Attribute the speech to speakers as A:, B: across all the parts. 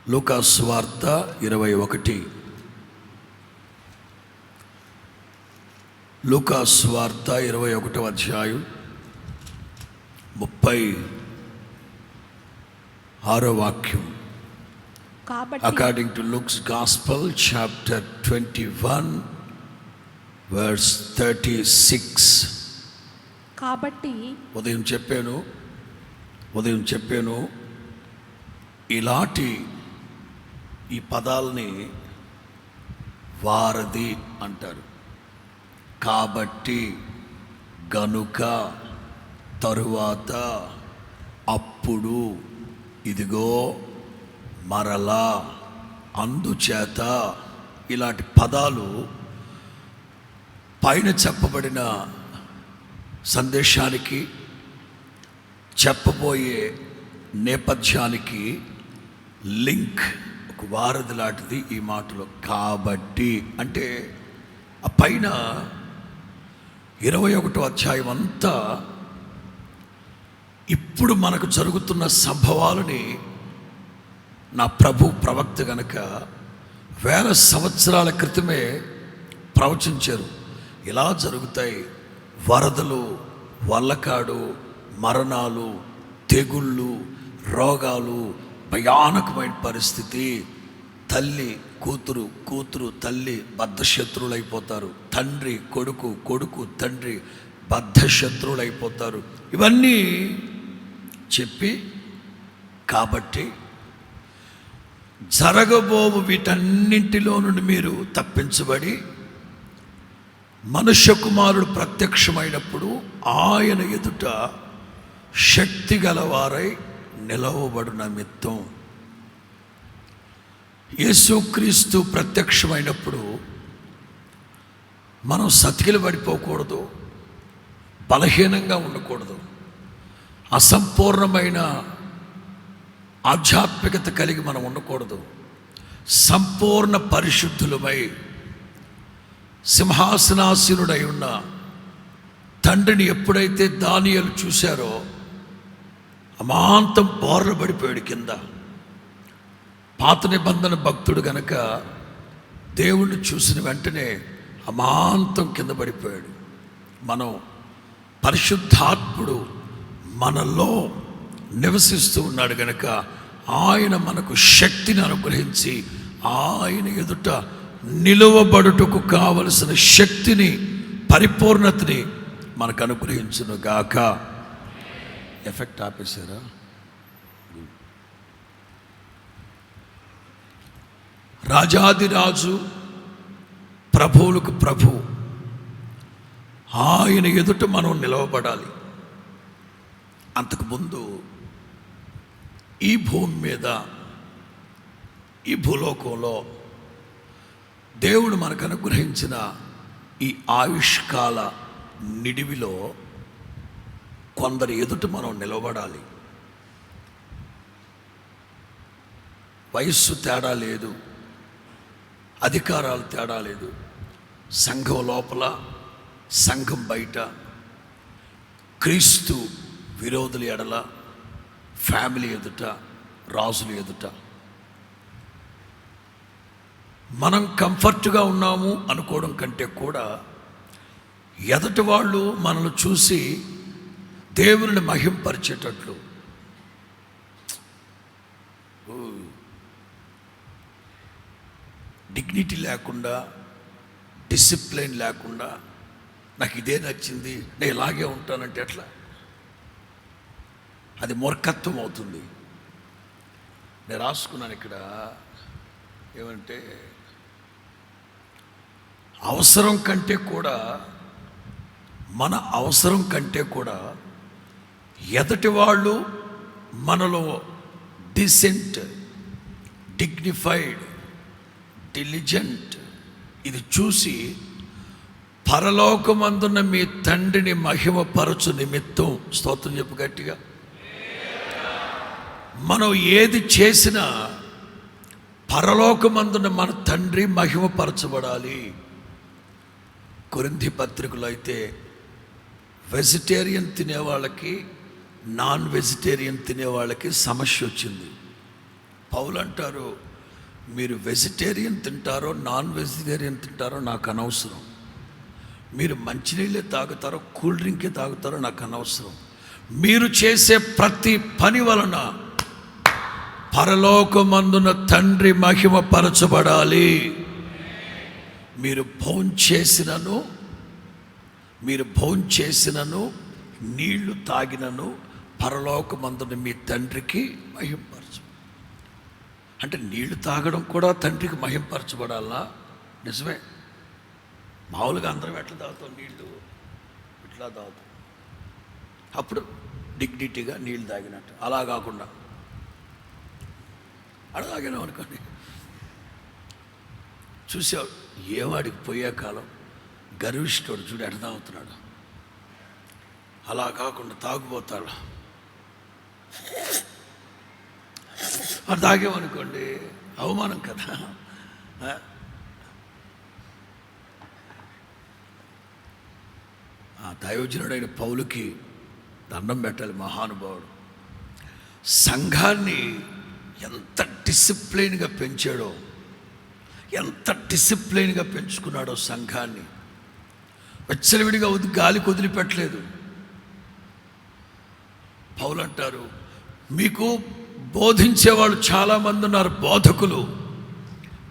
A: లూకా సువార్త 21. లూకా సువార్త 21వ అధ్యాయం 36వ వాక్యం. According to Luke's Gospel, chapter 21, verse 36.
B: కాబట్టి
A: ఉదయం చెప్పాను ఇలాంటి ఈ పదాలని వారధి అంటారు. కాబట్టి, గనుక, తరువాత, అప్పుడు, ఇదిగో, మరలా, అందుచేత ఇలాంటి పదాలు పైన చెప్పబడిన సందేశానికి, చెప్పబోయే నేపథ్యానికి లింక్, ఒక వారధి లాంటిది ఈ మాటలో. కాబట్టి అంటే ఆ పైన 21వ అధ్యాయం అంతా ఇప్పుడు మనకు జరుగుతున్న సంభవాలని నా ప్రభు ప్రవక్త గనక వేల సంవత్సరాల క్రితమే ప్రవచించారు. ఇలా జరుగుతాయి, వరదలు, వల్లకాడు, మరణాలు, తెగుళ్ళు, రోగాలు, భయానకమైన పరిస్థితి. తల్లి కూతురు, కూతురు తల్లి బద్ధశత్రువులు అయిపోతారు. తండ్రి కొడుకు, కొడుకు తండ్రి బద్ధశత్రువులు అయిపోతారు. ఇవన్నీ చెప్పి, కాబట్టి జరగబోవు వీటన్నింటిలో నుండి మీరు తప్పించబడి మనుష్య కుమారుడు ప్రత్యక్షమైనప్పుడు ఆయన ఎదుట శక్తి గలవారై నిలవబడు నిమిత్తం. యేసుక్రీస్తు ప్రత్యక్షమైనప్పుడు మనం సతికిలు పడిపోకూడదు, బలహీనంగా ఉండకూడదు, అసంపూర్ణమైన ఆధ్యాత్మికత కలిగి మనం ఉండకూడదు. సంపూర్ణ పరిశుద్ధులమై సింహాసనాసీనుడై ఉన్న తండ్రిని ఎప్పుడైతే దానియేలు చూశారో అమాంతం బోర్ల పడిపోయాడు కింద. పాత నిబంధన భక్తుడు గనక దేవుణ్ణి చూసిన వెంటనే అమాంతం కింద పడిపోయాడు. మనం పరిశుద్ధాత్ముడు మనలో నివసిస్తూ ఉన్నాడు గనక ఆయన మనకు శక్తిని అనుగ్రహించి ఆయన ఎదుట నిలువబడుటకు కావలసిన శక్తిని, పరిపూర్ణతని మనకు అనుగ్రహించును గాక. ఎఫెక్ట్ ఆపేశారా? రాజాదిరాజు, ప్రభువులకు ప్రభు, ఆయన ఎదుట మనం నిలవబడాలి. అంతకుముందు ఈ భూమి మీద, ఈ భూలోకంలో దేవుడు మనకు అనుగ్రహించిన ఈ ఆయుష్కాల నిడివిలో కొందరి ఎదుట మనం నిలబడాలి. వయస్సు తేడా లేదు, అధికారాలు తేడా లేదు. సంఘం లోపల, సంఘం బయట, క్రీస్తు విరోధుల ఎడల, ఫ్యామిలీ ఎదుట, రాజుల ఎదుట మనం కంఫర్ట్గా ఉన్నాము అనుకోవడం కంటే కూడా ఎదుటి వాళ్ళు మనల్ని చూసి దేవుని మహింపరిచేటట్లు, డిగ్నిటీ లేకుండా, డిసిప్లిన్ లేకుండా, నాకు ఇదే నచ్చింది, నేను ఇలాగే ఉంటానంటే ఎట్లా? అది మూర్ఖత్వం అవుతుంది. నేను రాసుకున్నాను ఇక్కడ ఏమంటే, అవసరం కంటే కూడా, మన అవసరం కంటే కూడా ఎదుటి వాళ్ళు మనలో డిసెంట్, డిగ్నిఫైడ్, డిలిజెంట్ ఇది చూసి పరలోకమందున్న మీ తండ్రిని మహిమపరచు నిమిత్తం, స్తోత్రం చెప్పు గట్టిగా. మనం ఏది చేసినా పరలోకమందున్న మన తండ్రి మహిమపరచబడాలి. కొరింథీ పత్రికలో అయితే వెజిటేరియన్ తినేవాళ్ళకి, నాన్ వెజిటేరియన్ తినేవాళ్ళకి సమస్య వచ్చింది. పౌలు అంటారు, మీరు వెజిటేరియన్ తింటారో నాన్ వెజిటేరియన్ తింటారో నాకు అనవసరం, మీరు మంచినీళ్ళే తాగుతారో కూల్ డ్రింకే తాగుతారో నాకు అనవసరం, మీరు చేసే ప్రతి పని వలన పరలోకమందున తండ్రి మహిమ పరచబడాలి. మీరు భోంచేసినను నీళ్లు తాగినను పరలోకమందున మీ తండ్రికి మహింపరచు. అంటే నీళ్లు తాగడం కూడా తండ్రికి మహింపరచబడాలా? నిజమే. మామూలుగా అందరం ఎట్లా తాగుతాం? నీళ్లు ఇట్లా తాగుతాం, అప్పుడు డిగ్నిటీగా నీళ్ళు తాగినట్టు. అలా కాకుండా అలా తాగినాం అనుకోండి, చూసావు ఏవాడికి పోయే కాలం గర్విష్ఠుడు చూడు ఎట్లా తాగుతున్నాడు. అలా కాకుండా తాగుపోతాడు. అది తాగేమనుకోండి అవమానం కదా. ఆ దైవజనుడైన పౌలుకి దండం పెట్టాలి. మహానుభావుడు సంఘాన్ని ఎంత డిసిప్లైన్గా పెంచాడో, ఎంత డిసిప్లైన్గా పెంచుకున్నాడో సంఘాన్ని. వెచ్చలవిడిగా గాలికి వదిలిపెట్టలేదు. పౌలు అంటారు, మీకు బోధించేవాళ్ళు చాలామంది ఉన్నారు, బోధకులు,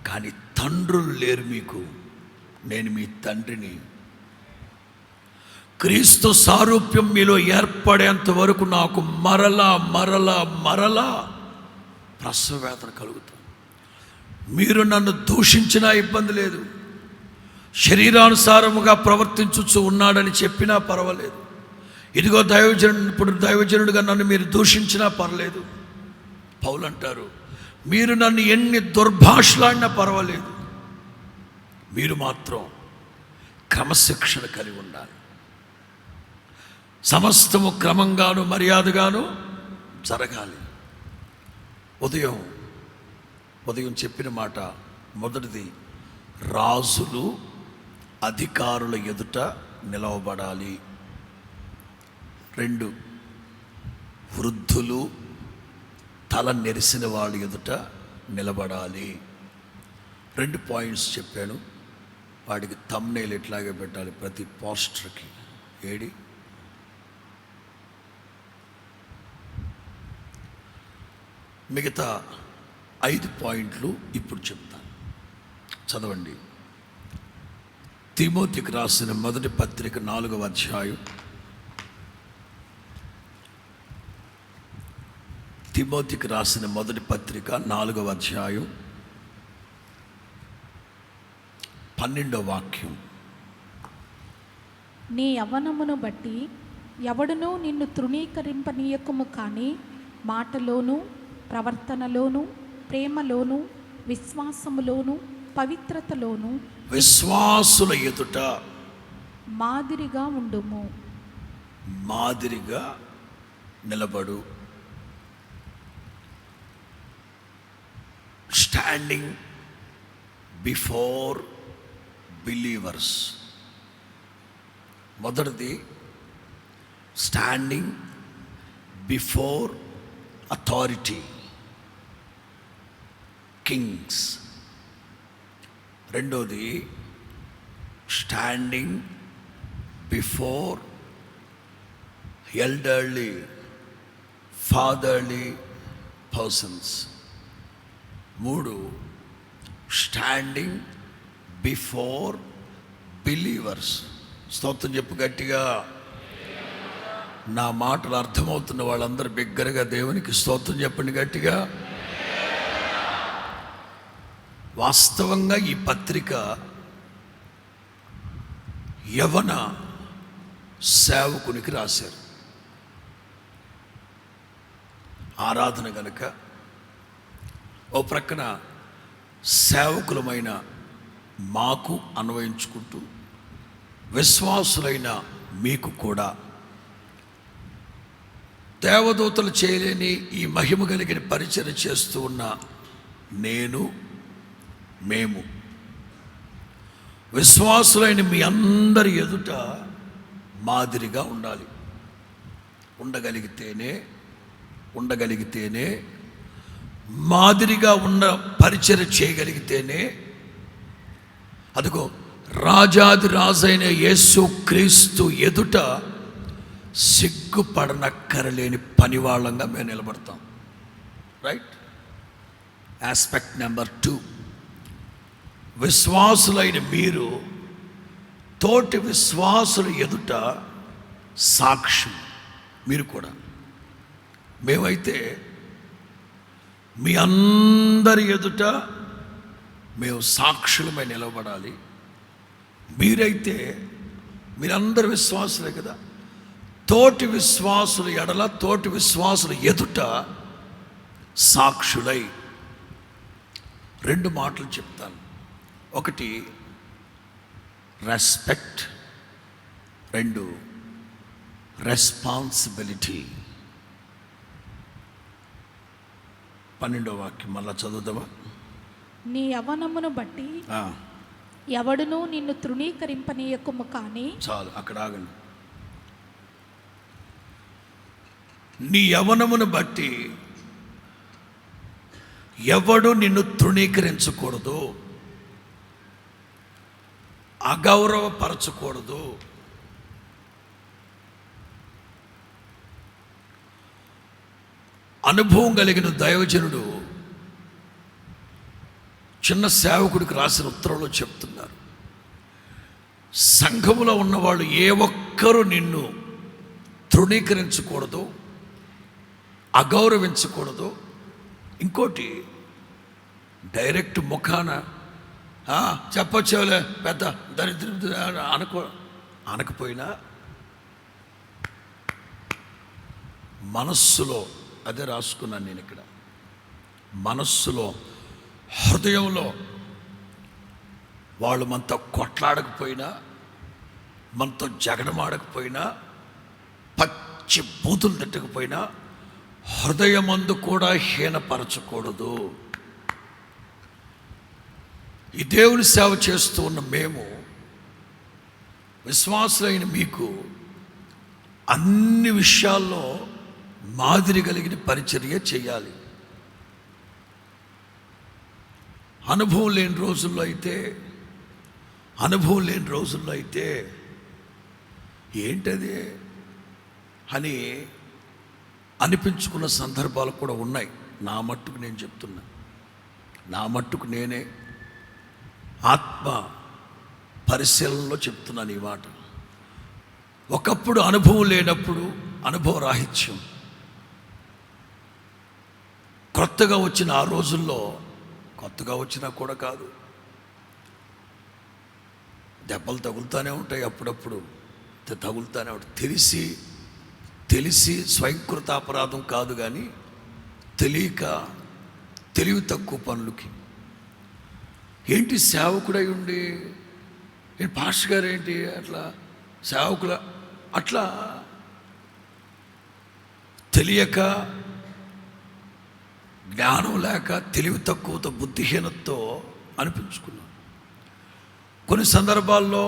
A: కానీ తండ్రులు లేరు మీకు. నేను మీ తండ్రిని. క్రీస్తు సారూప్యం మీలో ఏర్పడేంత వరకు నాకు మరలా ప్రసవవేదన కలుగుతుంది. మీరు నన్ను దూషించినా ఇబ్బంది లేదు, శరీరానుసారముగా ప్రవర్తించుచు ఉన్నాడని చెప్పినా పర్వాలేదు, ఇదిగో దైవజనుడిగా నన్ను మీరు దూషించినా పర్లేదు. పౌలు అంటారు, మీరు నన్ను ఎన్ని దుర్భాషలాడినా పర్వాలేదు, మీరు మాత్రం క్రమశిక్షణ కలిగి ఉండాలి. సమస్తము క్రమంగాను మర్యాదగాను జరగాలి. ఉదయం చెప్పిన మాట మొదటిది, రాజులు అధికారుల ఎదుట నిలవబడాలి. 2, వృద్ధులు తల నెరిసిన వాళ్ళ ఎదుట నిలబడాలి. 2 పాయింట్స్ చెప్పాను. వాడికి థంబ్నెయిల్ ఎట్లాగే పెట్టాలి ప్రతి పోస్టర్కి. మిగతా 5 పాయింట్లు ఇప్పుడు చెప్తాను, చదవండి. తిమోతికి రాసిన మొదటి పత్రిక 4వ అధ్యాయం. తిమోతికి రాసిన మొదటి పత్రిక 4వ అధ్యాయం 12వ వాక్యం.
B: నీ యవ్వనమును బట్టి ఎవడునూ నిన్ను తృణీకరింపనీయకుము, కానీ మాటలోను ప్రవర్తనలోను ప్రేమలోను విశ్వాసములోను పవిత్రతలోను
A: విశ్వాసుల ఎదుట
B: మాదిరిగా ఉండుము.
A: మాదిరిగా నిలబడు. Standing before believers. మొదటిది స్టాండింగ్ బిఫోర్ అథారిటీ, కింగ్స్. రెండోది standing before elderly, fatherly persons. 3, standing before believers. స్తోత్రం చెప్పు గట్టిగా. నా మాటలు అర్థమవుతున్న వాళ్ళందరూ బిగ్గరగా దేవునికి స్తోత్రం చెప్పండి గట్టిగా. వాస్తవంగా ఈ పత్రిక యవన సేవకునికి రాశారు. ఆరాధన గనుక ఓ ప్రక్కన సేవకులమైన మాకు అన్వయించుకుంటూ, విశ్వాసులైన మీకు కూడా దేవదూతలు చేయలేని ఈ మహిమ కలిగిన పరిచయం చేస్తూ ఉన్న మేము విశ్వాసులైన మీ అందరి ఎదుట మాదిరిగా ఉండాలి. ఉండగలిగితేనే మాదిరిగా ఉన్న పరిచర్య చేయగలిగితేనే, అదిగో రాజాది రాజైన యేసు క్రీస్తు ఎదుట సిగ్గుపడనక్కరలేని పనివాళ్ళంగా మేము నిలబడతాం. రైట్. ఆస్పెక్ట్ నెంబర్ 2, విశ్వాసులైన మీరు తోటి విశ్వాసుల ఎదుట సాక్షి. మీరు కూడా, మేమైతే మీ అందరి ఎదుట మేము సాక్షులమై నిలబడాలి. మీరైతే, మీరందరు విశ్వాసులే కదా, తోటి విశ్వాసుల ఎడల, తోటి విశ్వాసుల ఎదుట సాక్షులై. 2 మాటలు చెప్తాను. ఒకటి రెస్పెక్ట్, 2 రెస్పాన్సిబిలిటీ. 12వ వాక్యం మళ్ళా చదువుదామా?
B: నీ యవ్వనమును బట్టి ఎవడునూ నిన్ను తృణీకరింపనీయకుము కానీ.
A: చాలు, అక్కడ ఆగండి. నీ యవ్వనమును బట్టి ఎవడు నిన్ను తృణీకరించకూడదు, అగౌరవపరచకూడదు. అనుభవం కలిగిన దైవజనుడు చిన్న సేవకుడికి రాసిన ఉత్తరంలో చెప్తున్నారు, సంఘములో ఉన్నవాళ్ళు ఏ ఒక్కరూ నిన్ను తృణీకరించకూడదు, అగౌరవించకూడదు. ఇంకోటి, డైరెక్ట్ ముఖాన చెప్పొచ్చేవలే పెద్ద దరిద్ర అనకపోయినా మనస్సులో, అదే రాసుకున్నాను నేను ఇక్కడ, మనస్సులో, హృదయంలో వాళ్ళు మనతో కొట్లాడకపోయినా, మనతో జగడమాడకపోయినా, పచ్చి బూతులు తిట్టకపోయినా హృదయమందు కూడా హీనపరచకూడదు. ఈ దేవుని సేవ చేస్తూ ఉన్న మేము, విశ్వాసులైన మీకు అన్ని విషయాల్లో మాదిరి కలిగిన పరిచర్య చేయాలి. అనుభవం లేని రోజుల్లో అయితే ఏంటది అని అనిపించుకున్న సందర్భాలు కూడా ఉన్నాయి. నా మట్టుకు నేను చెప్తున్నా, నా మట్టుకు నేనే ఆత్మ పరిశీలనలో చెప్తున్నాను ఈ మాట. ఒకప్పుడు అనుభవం లేనప్పుడు, అనుభవ రాహిత్యం, కొత్తగా వచ్చిన ఆ రోజుల్లో, కొత్తగా వచ్చినా కూడా కాదు, దెబ్బలు తగులుతూనే ఉంటాయి, అప్పుడప్పుడు తగులుతూనే ఉంటాయి. తెలిసి స్వయంకృత అపరాధం కాదు, కానీ తెలివి తక్కువ పనులకి. ఏంటి సేవకుడై ఉండి, ఏంటి పాస్టర్ గారు ఏంటి అట్లా సేవకుల, అట్లా తెలియక, జ్ఞానం లేక, తెలివి తక్కువతో, బుద్ధిహీనతతో అనిపించుకున్నాం. కొన్ని సందర్భాల్లో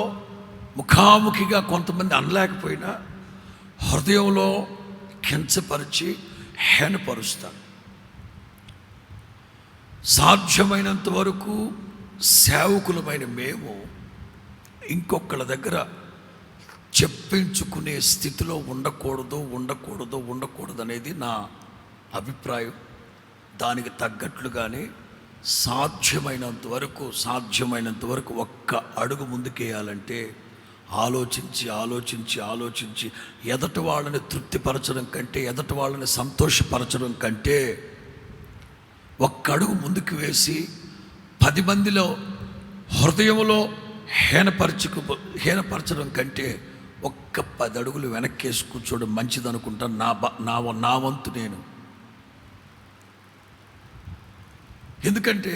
A: ముఖాముఖిగా కొంతమంది అనలేకపోయినా హృదయంలో కించపరిచి హేనపరుస్తారు. సాధ్యమైనంత వరకు సేవకులమైన మేము ఇంకొకళ్ళ దగ్గర చెప్పించుకునే స్థితిలో ఉండకూడదు అనేది నా అభిప్రాయం. దానికి తగ్గట్లుగానే సాధ్యమైనంత వరకు ఒక్క అడుగు ముందుకేయాలంటే ఆలోచించి ఎదటి వాళ్ళని తృప్తిపరచడం కంటే, ఎదటి వాళ్ళని సంతోషపరచడం కంటే, ఒక్క అడుగు ముందుకు వేసి 10 మందిలో హృదయంలో హీనపరచడం కంటే ఒక్క 10 అడుగులు వెనక్కేసి కూర్చోవడం మంచిదనుకుంటాను. నా వంతు నేను. ఎందుకంటే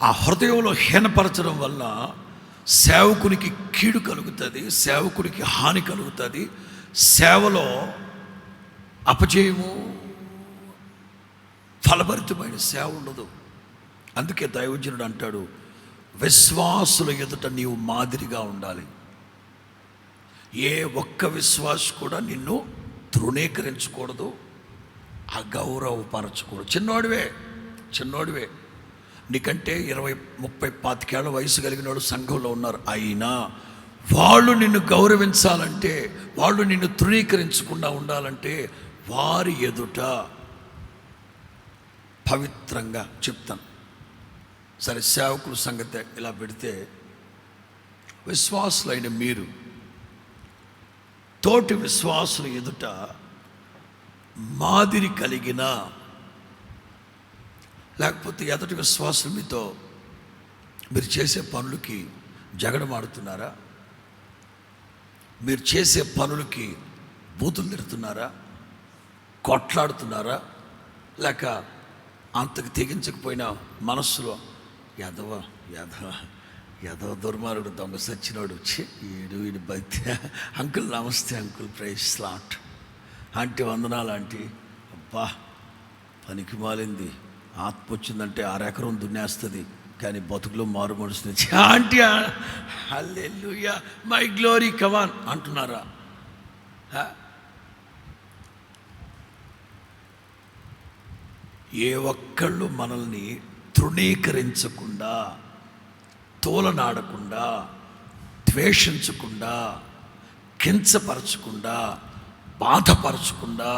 A: ఆ హృదయంలో హీనపరచడం వల్ల సేవకునికి కీడు కలుగుతుంది, సేవకునికి హాని కలుగుతుంది, సేవలో అపజయము, ఫలభరితమైన సేవ ఉండదు. అందుకే దైవజనుడు అంటాడు, విశ్వాసుల ఎదుట నీవు మాదిరిగా ఉండాలి. ఏ ఒక్క విశ్వాసి కూడా నిన్ను తృణీకరించకూడదు, అగౌరవపరచకూడదు. చిన్నవాడివే, చిన్నోడివే, నీకంటే 20-30-25 వయసు కలిగిన వాళ్ళు సంఘంలో ఉన్నారు. అయినా వాళ్ళు నిన్ను గౌరవించాలంటే, వాళ్ళు నిన్ను తృణీకరించకుండా ఉండాలంటే వారి ఎదుట పవిత్రంగా చెప్తాను. సరే, సేవకుల సంగతి ఇలా పెడితే, విశ్వాసులైన మీరు తోటి విశ్వాసుల ఎదుట మాదిరి కలిగిన, లేకపోతే ఎదుటి విశ్వాసులు మీతో మీరు చేసే పనులకి జగడమాడుతున్నారా? మీరు చేసే పనులకి బూతులు తిడుతున్నారా? కొట్లాడుతున్నారా? లేక అంతకు తెగించకపోయినా మనస్సులో ఎదవ ఎదవ ఎదవ దుర్మార్గుడు, దొంగ సచ్చినోడు, వచ్చి వీడి భక్తి, అంకుల్ నమస్తే, అంకుల్ ప్రైజ్ లాట్, ఆంటీ వందనాలు ఆంటీ, అబ్బా పనికి మాలింది, ఆత్మ వచ్చిందంటే 6 ఎకరం దున్నేస్తుంది కానీ బతుకులో మారు మడుస్తుంది, ఆంటీ హల్లెలూయా మై గ్లోరీ కమాన్ అంటున్నారా? ఏ ఒక్కళ్ళు మనల్ని తృణీకరించకుండా, తోలనాడకుండా, ద్వేషించకుండా, కించపరచకుండా, బాధపరచకుండా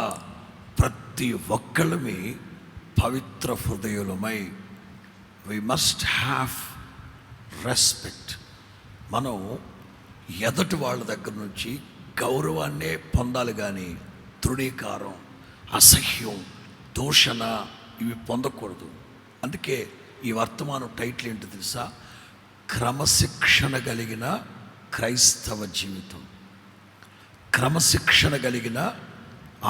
A: ప్రతి ఒక్కళ్ళమి పవిత్ర హృదయులమై వి మస్ట్ హ్యావ్ రెస్పెక్ట్. మనం ఎదటి వాళ్ళ దగ్గర నుంచి గౌరవాన్నే పొందాలి కానీ తృణీకారం, అసహ్యం, దూషణ ఇవి పొందకూడదు. అందుకే ఈ వర్తమానం టైటిల్ ఏంటో తెలుసా? క్రమశిక్షణ కలిగిన క్రైస్తవ జీవితం, క్రమశిక్షణ కలిగిన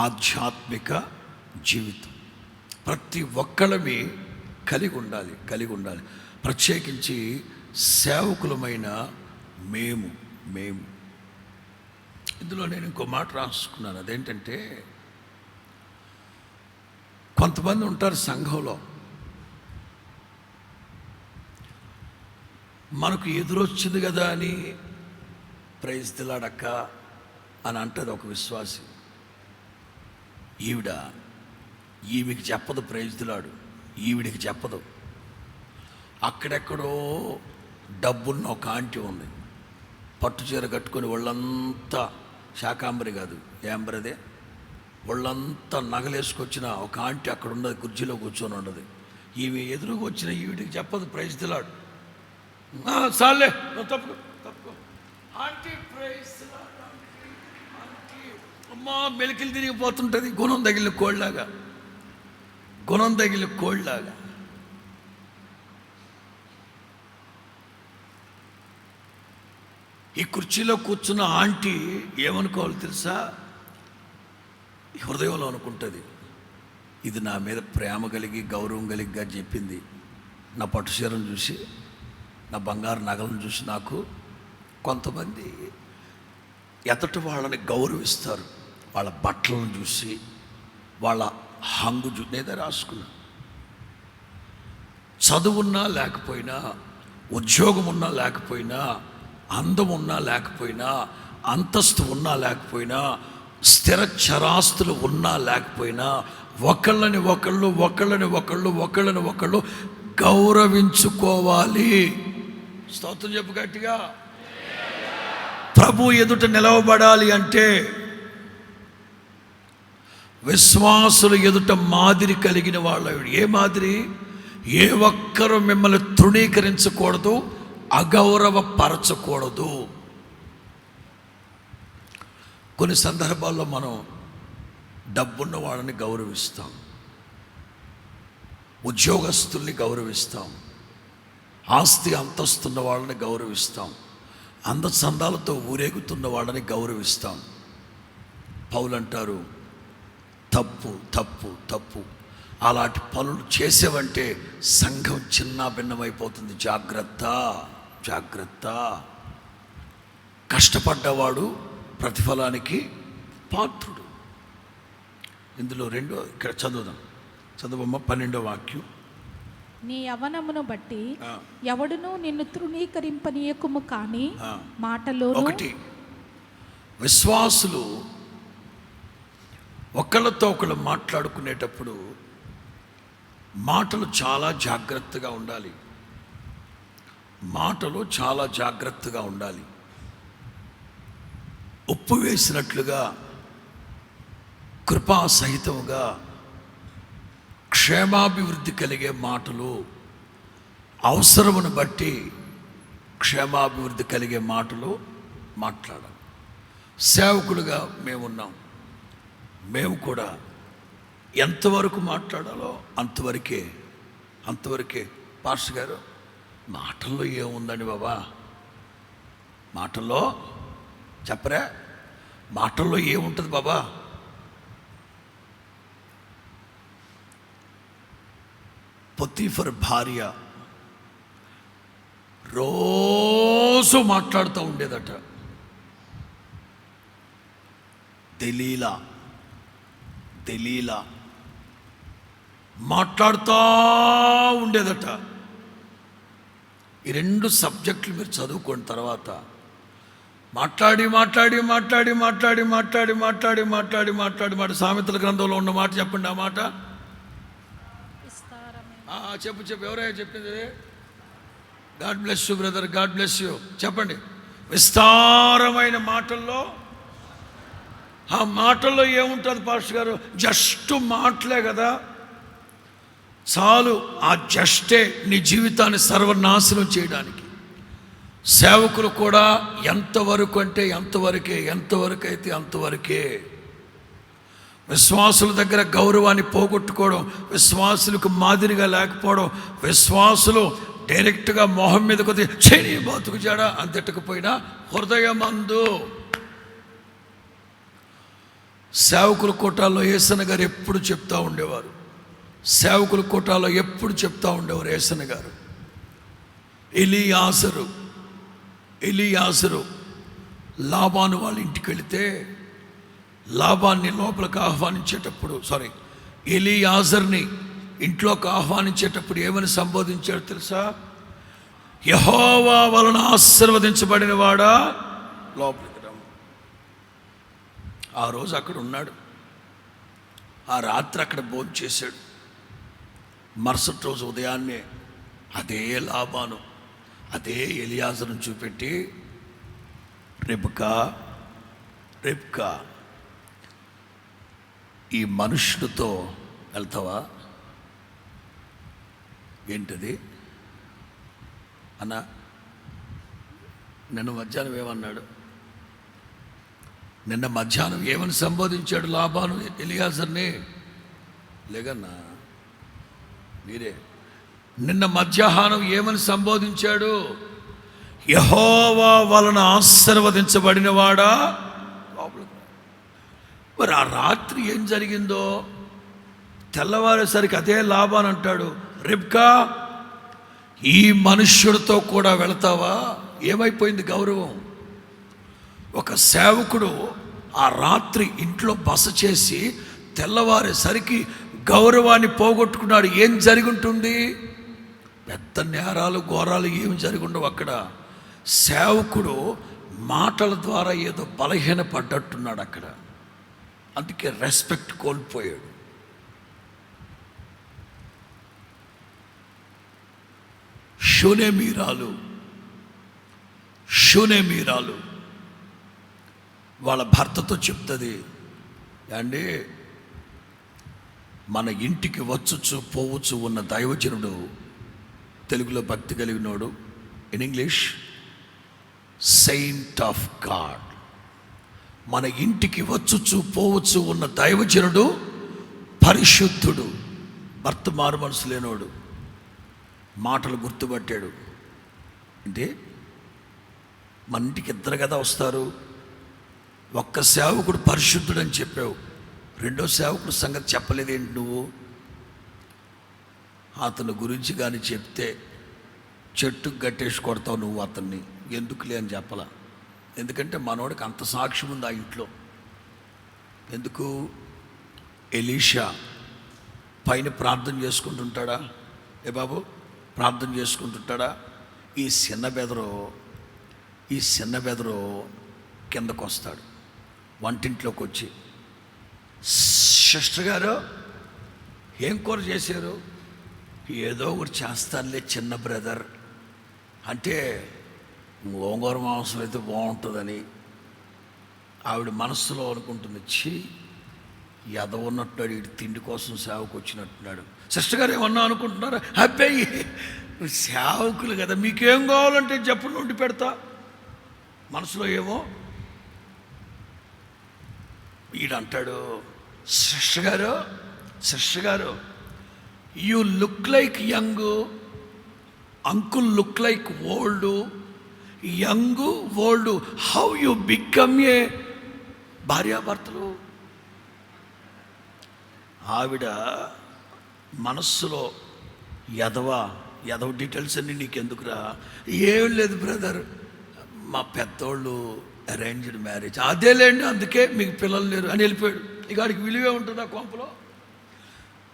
A: ఆధ్యాత్మిక జీవితం ప్రతి ఒక్కళ్ళమి కలిగి ఉండాలి. ప్రత్యేకించి సేవకులమైన మేము ఇందులో నేను ఇంకో మాట రాసుకున్నాను. అదేంటంటే, కొంతమంది ఉంటారు సంఘంలో, మనకు ఎదురొచ్చింది కదా అని ప్రైజ్ దిలాడక్క అని అంటది ఒక విశ్వాసి. ఈమెకి చెప్పదు ప్రైజ్ దిలాడు, ఈవిడికి చెప్పదు. అక్కడెక్కడో డబ్బున్న ఒక ఆంటీ ఉంది, పట్టు చీర కట్టుకొని ఒళ్ళంతా, శాకాంబరి కాదు యాంబరదే, ఒళ్ళంతా నగలేసుకొచ్చిన ఒక ఆంటీ అక్కడ ఉన్నది, కుర్చీలో కూర్చొని ఉండదు. ఈమె ఎదురుగా వచ్చిన ఈవిడికి చెప్పదు ప్రైజ్ దిలాడు. సార్లే తప్పుకో ఆంటీ ప్రైజ్ ఆంటీ, అమ్మా మెలికలు తిరిగిపోతుంటుంది, గుణం తగిలిన కోళ్ళలాగా. ఈ కుర్చీలో కూర్చున్న ఆంటీ ఏమనుకోవాలి తెలుసా? హృదయంలో అనుకుంటుంది, ఇది నా మీద ప్రేమ కలిగి గౌరవం కలిగిగా చెప్పింది. నా పట్టు చీరను చూసి, నా బంగారు నగలను చూసి నాకు కొంతమంది ఎదటి వాళ్ళని గౌరవిస్తారు, వాళ్ళ బట్టలను చూసి, వాళ్ళ హంగు నేనే రాసుకున్నా. చదువున్నా లేకపోయినా, ఉద్యోగం ఉన్నా లేకపోయినా, అందం ఉన్నా లేకపోయినా, అంతస్తు ఉన్నా లేకపోయినా, స్థిర చరాస్తులు ఉన్నా లేకపోయినా, ఒకళ్ళని ఒకళ్ళు గౌరవించుకోవాలి. స్తోత్రం చెప్పు గట్టిగా. ప్రభు ఎదుట నిలవబడాలి అంటే విశ్వాసులు ఎదుట మాదిరి కలిగిన వాళ్ళు. ఏ మాదిరి? ఏ ఒక్కరు మిమ్మల్ని తృణీకరించకూడదు, అగౌరవపరచకూడదు. కొన్ని సందర్భాల్లో మనం డబ్బున్న వాళ్ళని గౌరవిస్తాం, ఉద్యోగస్తుల్ని గౌరవిస్తాం, ఆస్తి అంతస్తున్న వాళ్ళని గౌరవిస్తాం, అందచందాలతో ఊరేగుతున్న వాళ్ళని గౌరవిస్తాం. పౌలు అంటారు, తప్పు తప్పు తప్పు, అలాంటి పనులు చేసేవంటే సంఘం చిన్న భిన్నమైపోతుంది. జాగ్రత్త జాగ్రత్త. కష్టపడ్డవాడు ప్రతిఫలానికి పాత్రుడు. ఇందులో ఇక్కడ చదువమ్మ 12వ వాక్యం.
B: నీ యవ్వనమును బట్టి ఎవడునూ నిన్ను తృణీకరింపనీయకుము కానీ మాటలో.
A: ఒకటి, విశ్వాసులు ఒకళ్ళతో ఒకళ్ళు మాట్లాడుకునేటప్పుడు మాటలు చాలా జాగ్రత్తగా ఉండాలి. మాటలు చాలా జాగ్రత్తగా ఉండాలి. ఉప్పు వేసినట్లుగా కృపా సహితముగా క్షేమాభివృద్ధి కలిగే మాటలు, అవసరమును బట్టి క్షేమాభివృద్ధి కలిగే మాటలు మాట్లాడాలి. సేవకులుగా మేమున్నాం. మేము కూడా ఎంతవరకు మాట్లాడాలో అంతవరకే. పాస్టర్ గారు, మాటల్లో ఏముందండి బాబా? మాటల్లో చెప్పరా? మాటల్లో ఏముంటుంది బాబా? పొతీఫర్ భార్య రోజు మాట్లాడుతూ ఉండేదట. దెలీలా మాట్లాడుతూ ఉండేదట. ఈ 2 సబ్జెక్టులు మీరు చదువుకున్న తర్వాత మాట్లాడి సామెతల గ్రంథంలో ఉన్న మాట చెప్పండి. ఆ మాట చెప్పు ఎవరైనా చెప్పింది? God bless you brother, God bless you. చెప్పండి. విస్తారమైన మాటల్లో, ఆ మాటల్లో ఏముంటుంది పాస్టర్ గారు? జస్ట్ మాటలే కదా, చాలు. ఆ జస్టే నీ జీవితాన్ని సర్వనాశనం చేయడానికి. సేవకులు కూడా ఎంతవరకు అంటే ఎంతవరకు అంతవరకే. విశ్వాసుల దగ్గర గౌరవాన్ని పోగొట్టుకోవడం, విశ్వాసులకు మాదిరిగా లేకపోవడం, విశ్వాసులు డైరెక్ట్గా మొహం మీద కొద్ది చెని బతుకు జాడా అని తిట్టకపోయినా హృదయమందు. సేవకుల కోటాల్లో యేసన్న గారు ఎప్పుడు చెప్తూ ఉండేవారు. యేసన్న గారు, ఎలియాజరు లాబాను వాళ్ళ ఇంటికి వెళితే, లాబాన్ని లోపలికి ఆహ్వానించేటప్పుడు, ఎలియాజర్ని ఇంట్లోకి ఆహ్వానించేటప్పుడు ఏమని సంబోధించాడు తెలుసా? యెహోవా వలన ఆశీర్వదించబడిన వాడా లోపలికి రమ్ము. ఆ రోజు అక్కడ ఉన్నాడు, ఆ రాత్రి అక్కడ భోజనం చేశాడు. మరుసటి రోజు ఉదయాన్నే అదే లాబాను అదే ఎలియాజరును చూపెట్టి, రెబ్కా ఈ మనుష్యుడితో వెళ్తావా? ఏంటిది అన్న? నిన్న మధ్యాహ్నం ఏమన్నాడు? నిన్న మధ్యాహ్నం ఏమని సంబోధించాడు లాబాను ఎలియాజర్ని? లేగన్నా మీరే. నిన్న మధ్యాహ్నం ఏమని సంబోధించాడు? యెహోవా వలన ఆశీర్వదించబడిన వాడా లోపలికి. మరి ఆ రాత్రి ఏం జరిగిందో తెల్లవారేసరికి అదే లాబాను అంటాడు, రెబ్కా ఈ మనుష్యుడితో కూడా వెళతావా? ఏమైపోయింది గౌరవం? ఒక సేవకుడు ఆ రాత్రి ఇంట్లో బస చేసి తెల్లవారేసరికి గౌరవాన్ని పోగొట్టుకున్నాడు. ఏం జరిగి ఉంటుంది? పెద్ద నేరాలు ఘోరాలు ఏమి జరిగి ఉండవు అక్కడ. సేవకుడు మాటల ద్వారా ఏదో బలహీనపడ్డట్టున్నాడు అక్కడ. అందుకే రెస్పెక్ట్ కోల్పోయాడు. షూనేమీరాలు వాళ్ళ భర్తతో చెప్తుంది, అండి మన ఇంటికి వచ్చుచు పోవచ్చు ఉన్న దైవజనుడు, తెలుగులో భక్తి కలిగినోడు, in English saint of God. మన ఇంటికి వచ్చుచు పోవచ్చు ఉన్న దైవజనుడు పరిశుద్ధుడు. భర్త మారు మనసు లేనోడు, మాటలు గుర్తుపట్టాడు. అంటే మన ఇంటికి 2 కదా వస్తారు. ఒక్క సేవకుడు పరిశుద్ధుడు అని చెప్పావు, 2వ సేవకుడు సంగతి చెప్పలేదేంటి నువ్వు? అతని గురించి కానీ చెప్తే చెట్టుకు కట్టేసి కొడతావు నువ్వు అతన్ని. ఎందుకులే అని చెప్పలా. ఎందుకంటే మనోడికి అంత సాక్ష్యం ఉంది ఆ ఇంట్లో. ఎందుకు? ఎలీషా పైన ప్రార్థన చేసుకుంటుంటాడా? ఏ బాబు ప్రార్థన చేసుకుంటుంటాడా? ఈ చిన్న బెదరు కిందకు వస్తాడు. వంటింట్లోకి వచ్చి, సిస్టర్ గారు ఏం కూర చేశారు? ఏదో ఒకటి చేస్తానులే చిన్న బ్రదర్ అంటే గోంగూర మాంసం అయితే బాగుంటుందని ఆవిడ మనస్సులో అనుకుంటుంది. ఎదవన్నట్టున్నాడు, ఇటు తిండి కోసం సేవకు వచ్చినట్టున్నాడు. సిస్టర్ గారు ఏమన్నా అనుకుంటున్నారా? అబ్బాయి సేవకులు కదా, మీకేం కావాలంటే చెప్పండి, వండి పెడతా. మనసులో ఏమో ఈడంటాడు, సిస్టర్ గారు you look like young, uncle look like old, young old, how you become a భార్యాభర్తలు. ఆవిడ మనస్సులో ఎదవ డీటెయిల్స్ అన్నీ నీకెందుకురా? ఏం లేదు బ్రదర్, మా పెద్దోళ్ళు అరేంజ్డ్ మ్యారేజ్. అదేలేండి, అందుకే మీకు పిల్లలు లేరు అని వెళ్ళిపోయాడు. ఇక ఆడికి విలువే ఉంటుంది ఆ కొంపలో.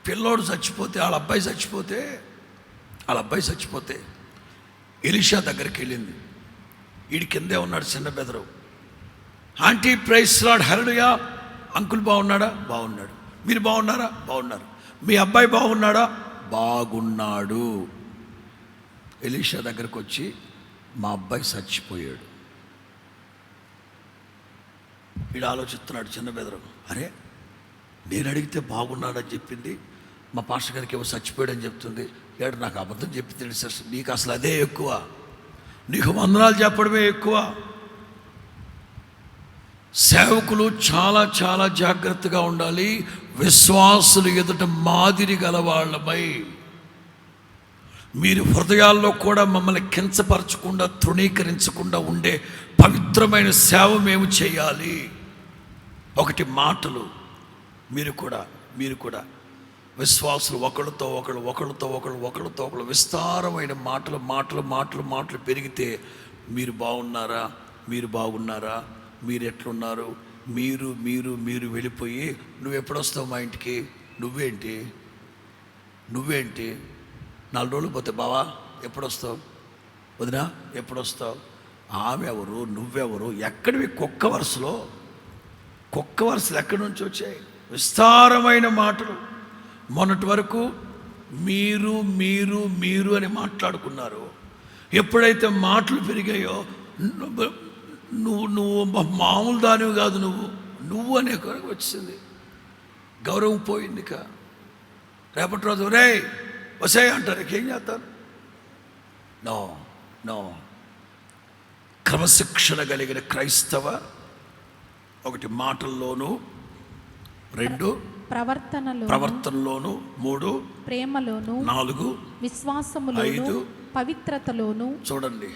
A: పిల్లోడు చచ్చిపోతే, వాళ్ళ అబ్బాయి చచ్చిపోతే ఎలీషా దగ్గరికి వెళ్ళింది. వీడి కిందే ఉన్నాడు చిన్న బెదరు. ఆంటీ ప్రైస్ లార్డ్, హల్లెలూయా. అంకుల్ బాగున్నాడా? బాగున్నాడు. మీరు బాగున్నారా? బాగున్నారు. మీ అబ్బాయి బాగున్నాడా? బాగున్నాడు. ఎలీషా దగ్గరకు వచ్చి, మా అబ్బాయి చచ్చిపోయాడు. వీడు ఆలోచిస్తున్నాడు చిన్న బెదరు, అరే నేను అడిగితే బాగున్నాడని చెప్పింది, మా పాస్టర్ గారికి ఏమో చచ్చిపోయాడని చెప్తుంది. ఏడు నాకు అబద్ధం చెప్పింది సార్. నీకు అసలు అదే ఎక్కువ, నీకు వందనాలు చెప్పడమే ఎక్కువ. సేవకులు చాలా చాలా జాగ్రత్తగా ఉండాలి. విశ్వాసులు ఎదుట మాదిరి గలవాళ్ళమై, మీరు హృదయాల్లో కూడా మమ్మల్ని కించపరచకుండా, తృణీకరించకుండా ఉండే పవిత్రమైన సేవ మేము చేయాలి. ఒకటి మాటలు, మీరు కూడా విశ్వాసులు ఒకళ్ళతో ఒకళ్ళు విస్తారమైన మాటలు పెరిగితే, మీరు బాగున్నారా, మీరు ఎట్లున్నారు, మీరు వెళ్ళిపోయి, నువ్వు ఎప్పుడొస్తావు మా ఇంటికి, నువ్వేంటి 4 రోజులు పోతే, బావా ఎప్పుడొస్తావు, వదినా ఎప్పుడొస్తావు, ఆమె ఎవరు, నువ్వెవరు, ఎక్కడివి? కుక్క వరుసలు ఎక్కడి నుంచి వచ్చాయి? విస్తారమైన మాటలు. మొన్నటి వరకు మీరు అని మాట్లాడుకున్నారు. ఎప్పుడైతే మాటలు పెరిగాయో, నువ్వు మామూలు దానివి కాదు, నువ్వు అనే కొరకు వచ్చింది. గౌరవం పోయింది. ఇక రేపటి రోజు రే వసాయి అంటారు, ఏం చేస్తారు? నో క్రమశిక్షణ కలిగిన క్రైస్తవ, ఒకటి మాటల్లోనూ, 2 ప్రవర్తనలోను, 3
B: ప్రేమలోను,
A: 4
B: విశ్వాసములోను,
A: 5
B: పవిత్రతలోను. చూడండి,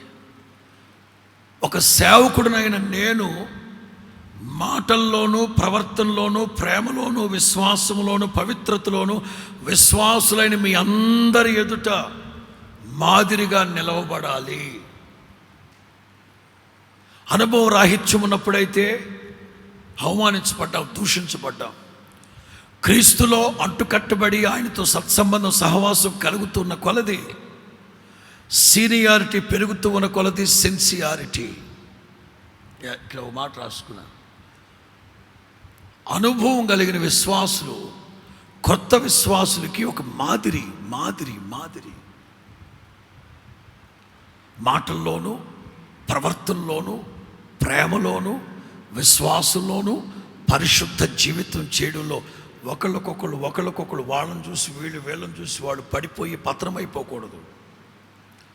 A: ఒక సేవకుడినైన నేను మాటల్లోనూ, ప్రవర్తనలోనూ, ప్రేమలోనూ, విశ్వాసములోను, పవిత్రతలోను విశ్వాసులైన మీ అందరి ఎదుట మాదిరిగా నిలవబడాలి. అనుభవ రాహిత్యం ఉన్నప్పుడైతే అవమానించబడ్డాం, దూషించబడ్డాం. క్రీస్తులో అంటుకట్టబడి ఆయనతో సత్సంబంధం, సహవాసం కలుగుతున్న కొలది, సీనియారిటీ పెరుగుతూ ఉన్న కొలది సిన్సియారిటీ. ఇక్కడ ఒక మాట రాసుకున్నా, అనుభవం కలిగిన విశ్వాసులు కొత్త విశ్వాసులకి ఒక మాదిరి. మాటల్లోనూ, ప్రవర్తనలోనూ, ప్రేమలోనూ, విశ్వాసంలోనూ, పరిశుద్ధ జీవితం చేయడంలో ఒకళ్ళకొకళ్ళు వాళ్ళని చూసి వీళ్ళని చూసి వాళ్ళు పడిపోయి పతనమైపోకూడదు.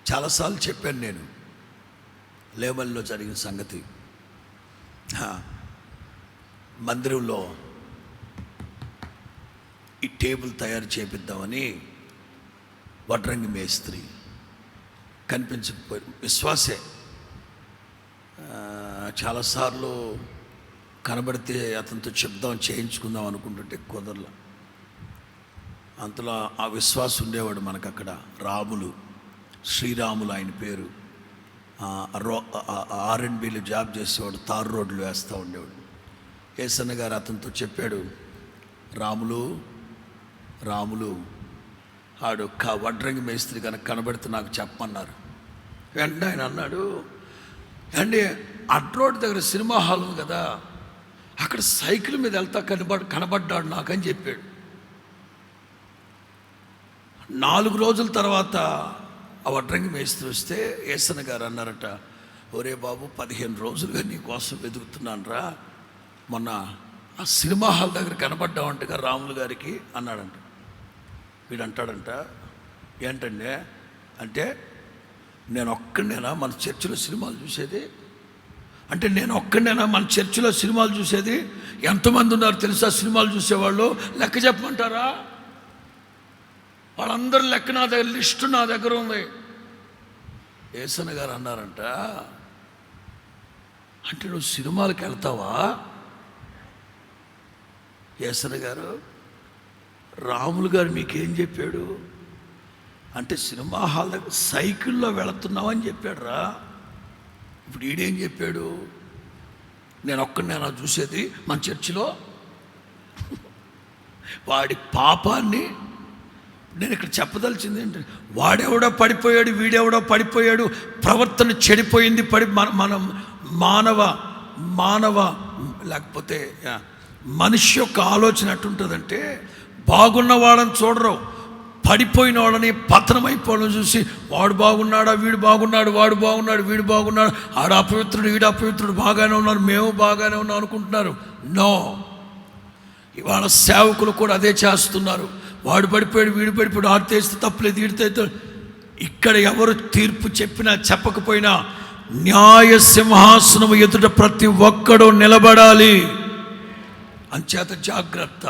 A: చాలాసార్లు చెప్పాను నేను, లేమల్లో జరిగిన సంగతి. మందిరంలో ఈ టేబుల్ తయారు చేపిద్దామని వడ్రంగి మేస్త్రి కనిపించకపోయి, విశ్వాసే, చాలాసార్లు కనబడితే అతనితో చెప్దాం, చేయించుకుందాం అనుకుంటుంటే కుదరల. అంతలో ఆ విశ్వాసం ఉండేవాడు మనకు అక్కడ, శ్రీరాములు ఆయన పేరు. R&Bలో జాబ్ చేసేవాడు, తారు రోడ్లు వేస్తూ ఉండేవాడు. ఏసన్న గారు అతనితో చెప్పాడు, రాములు ఆడు వడ్రంగి మేస్త్రి కనుక కనబడితే నాకు చెప్పమన్నారు. వెంటనే ఆయన అన్నాడు, అండి అడ్రోడ్ దగ్గర సినిమా హాల్ ఉంది కదా, అక్కడ సైకిల్ మీద వెళ్తా కనబడ్డాడు నాకని చెప్పాడు. 4 రోజుల తర్వాత ఆ వడ్రంగి మేస్త్రి వస్తే ఏసన్న గారు అన్నారట, ఒరే బాబు 15 రోజులుగా నీ కోసం వెతుకుతున్నాను రా, మొన్న ఆ సినిమా హాల్ దగ్గర కనపడ్డావంటగా రాములు గారికి అన్నాడంట. వీడు అంటాడంట, ఏంటండి అంటే, నేను ఒక్కడనేనా మన చర్చిలో సినిమాలు చూసేది? అంటే నేను ఒక్కడనేనా మన చర్చిలో సినిమాలు చూసేది? ఎంతమంది ఉన్నారు తెలుసా సినిమాలు చూసేవాళ్ళు? లెక్క చెప్పమంటారా? వాళ్ళందరూ లెక్క నా దగ్గర, లిస్టు నా దగ్గర ఉంది. ఏసన్న గారు అన్నారంట, అంటే నువ్వు సినిమాలకు వెళ్తావా? ఏసన్న గారు, రాములు గారు మీకేం చెప్పాడు అంటే, సినిమా హాల్ దగ్గర సైకిల్లో వెళుతున్నావని చెప్పాడు రా. ఇప్పుడు ఈడేం చెప్పాడు? నేను ఒక్కడినేనా చూసేది మన చర్చిలో? వాడి పాపాన్ని నేను ఇక్కడ చెప్పదలిచింది ఏంటంటే, వాడెవడో పడిపోయాడు, వీడెవడో పడిపోయాడు, ప్రవర్తన చెడిపోయింది, మనం మానవ లేకపోతే మనిషి యొక్క ఆలోచన ఎట్టుంటుందంటే, బాగున్న వాళ్ళని చూడరు, పడిపోయిన వాళ్ళని, పతనమైపోవాలని చూసి, వాడు బాగున్నాడా, వీడు బాగున్నాడు, వాడు బాగున్నాడు, వీడు బాగున్నాడు, ఆడ అపవిత్రుడు, వీడు అపవిత్రుడు, బాగానే ఉన్నారు, మేము బాగానే ఉన్నాం అనుకుంటున్నారు. నో, ఇవాళ సేవకులు కూడా అదే చేస్తున్నారు. వాడు పడిపోయాడు, వీడు పడిపోయాడు, ఆడు తెస్తే తప్పలేదు, వీడితే. ఇక్కడ ఎవరు తీర్పు చెప్పినా చెప్పకపోయినా న్యాయ సింహాసనం ఎదుట ప్రతి ఒక్కడూ నిలబడాలి. అంచేత జాగ్రత్త,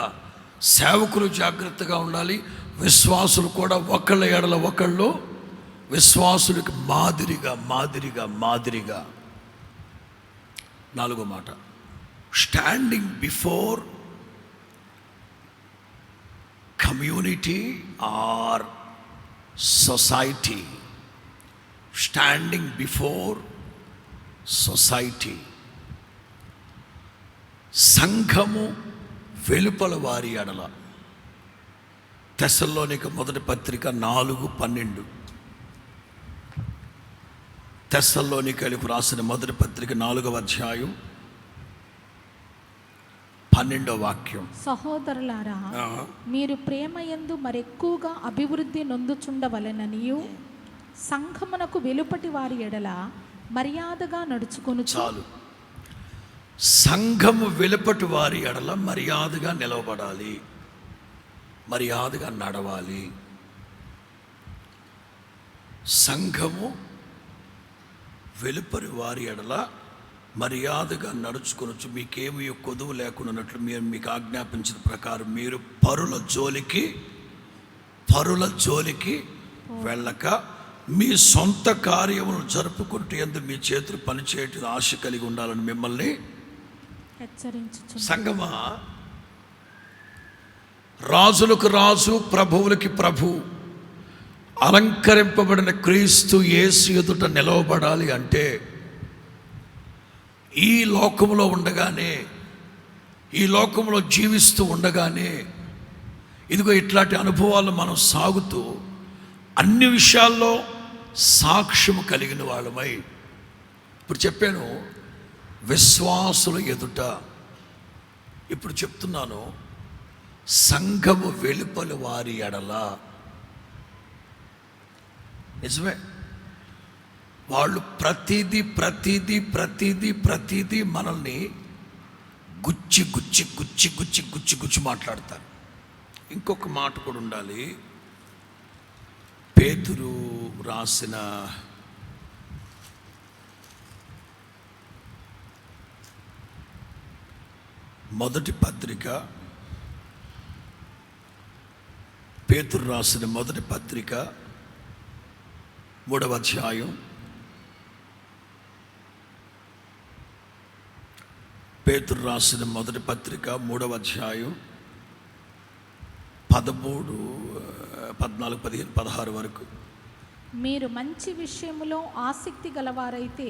A: సేవకులు జాగ్రత్తగా ఉండాలి, విశ్వాసులు కూడా ఒకళ్ళ ఎడల ఒకళ్ళు, విశ్వాసులకు మాదిరిగా. 4వ మాట, standing before community or society. Standing before society, సంఘము వెలుపల వారి ఎడల. తెస్సలోనిక మొదటి పత్రిక 4:12. తెస్సలోనికలకు రాసిన మొదటి పత్రిక 4వ అధ్యాయం 12వ వాక్యం.
B: సహోదరులారా, మీరు ప్రేమయందు మరెక్కువగా అభివృద్ధి నొందుచుండవలెననియు సంఘమునకు వెలుపటి వారి ఎడల మర్యాదగా నడుచుకొను.
A: చాలు, సంఘము వెలుపటి వారి ఎడల మర్యాదగా నిలవబడాలి, మర్యాదగా నడవాలి. సంఘము వెలుపరి వారి ఎడల మర్యాదగా నడుచుకొనొచ్చు. మీకేమీ కొదువు లేకున్నట్లు మేము మీకు ఆజ్ఞాపించిన ప్రకారం మీరు పరుల జోలికి వెళ్ళక మీ సొంత కార్యములను జరుపుకుంటూ యందు మీ చేతులు పనిచేయటం ఆశ కలిగి ఉండాలని మిమ్మల్ని
B: హెచ్చరించుచున్నాను.
A: సంగమా, రాజులకు రాజు, ప్రభువులకి ప్రభు, అలంకరింపబడిన క్రీస్తు యేసు ఎదుట నిలవబడాలి అంటే, ఈ లోకంలో ఉండగానే, ఈ లోకంలో జీవిస్తూ ఉండగానే, ఇదిగో ఇట్లాంటి అనుభవాలు మనం సాగుతూ అన్ని విషయాల్లో సాక్ష్యము కలిగిన వాళ్ళమై, ఇప్పుడు చెప్పాను విశ్వాసుల ఎదుట, ఇప్పుడు చెప్తున్నాను సంఘము వెలుపలి వారి ఎడల. నిజమే, వాళ్ళు ప్రతిదీ మనల్ని గుచ్చి మాట్లాడతారు. ఇంకొక మాట కూడా ఉండాలి. పేతురు రాసిన మొదటి పత్రిక 3వ అధ్యాయం 3వ అధ్యాయం 13, 14, 15, 16 వరకు.
B: మీరు మంచి విషయములో ఆసక్తి గలవారైతే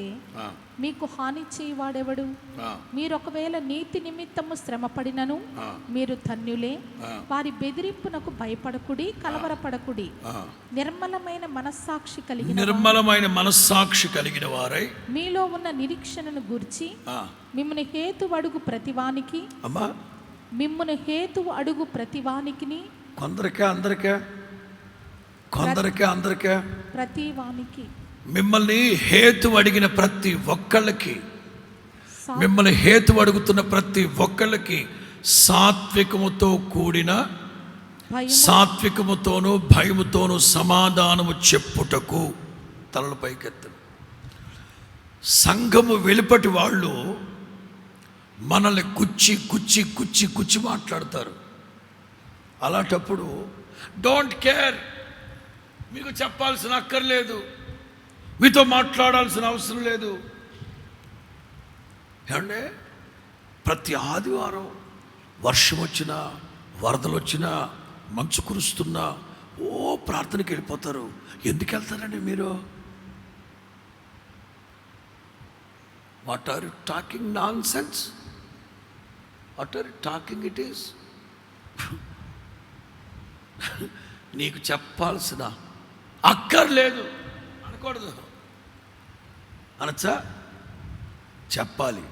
B: మీకు హాని చేయవాడెవడు? మీరు ఒకవేళ నీతి నిమిత్తము శ్రమపడినను మీరు ధన్యులే. వారి బెదిరింపునకు భయపడకుడి, కలవరపడకుడి. నిర్మలమైన మనస్సాక్షి కలిగిన వారై మీలో ఉన్న నిరీక్షణను గూర్చి మిమ్మును హేతువు అడుగు ప్రతివానికి కొందరికే అందరికే
A: కొందరికే అందరికే?
B: ప్రతి వానికి.
A: మిమ్మల్ని హేతు అడిగిన ప్రతి ఒక్కళ్ళకి, మిమ్మల్ని హేతు అడుగుతున్న ప్రతి ఒక్కళ్ళకి సాత్వికముతో కూడిన, సాత్వికముతోనూ భయముతోనూ సమాధానము చెప్పుటకు తలలు పైకెత్తు. సంఘము వెలుపటి వాళ్ళు మనల్ని కుచ్చి కుచ్చి కుచ్చి కుచ్చి మాట్లాడతారు. అలాంటప్పుడు డోంట్ కేర్, మీకు చెప్పాల్సిన అక్కర్లేదు, మీతో మాట్లాడాల్సిన అవసరం లేదు. ఏమంటే ప్రతి ఆదివారం వర్షం వచ్చినా, వరదలు వచ్చినా, మంచు కురుస్తున్నా ప్రార్థనకి వెళ్ళిపోతారు. ఎందుకు వెళ్తారండి మీరు? What are you talking nonsense? What are you talking it is? నీకు చెప్పాల్సిన అక్కర్లేదు అనకూడదు. అనొచ్చా? చెప్పాలి.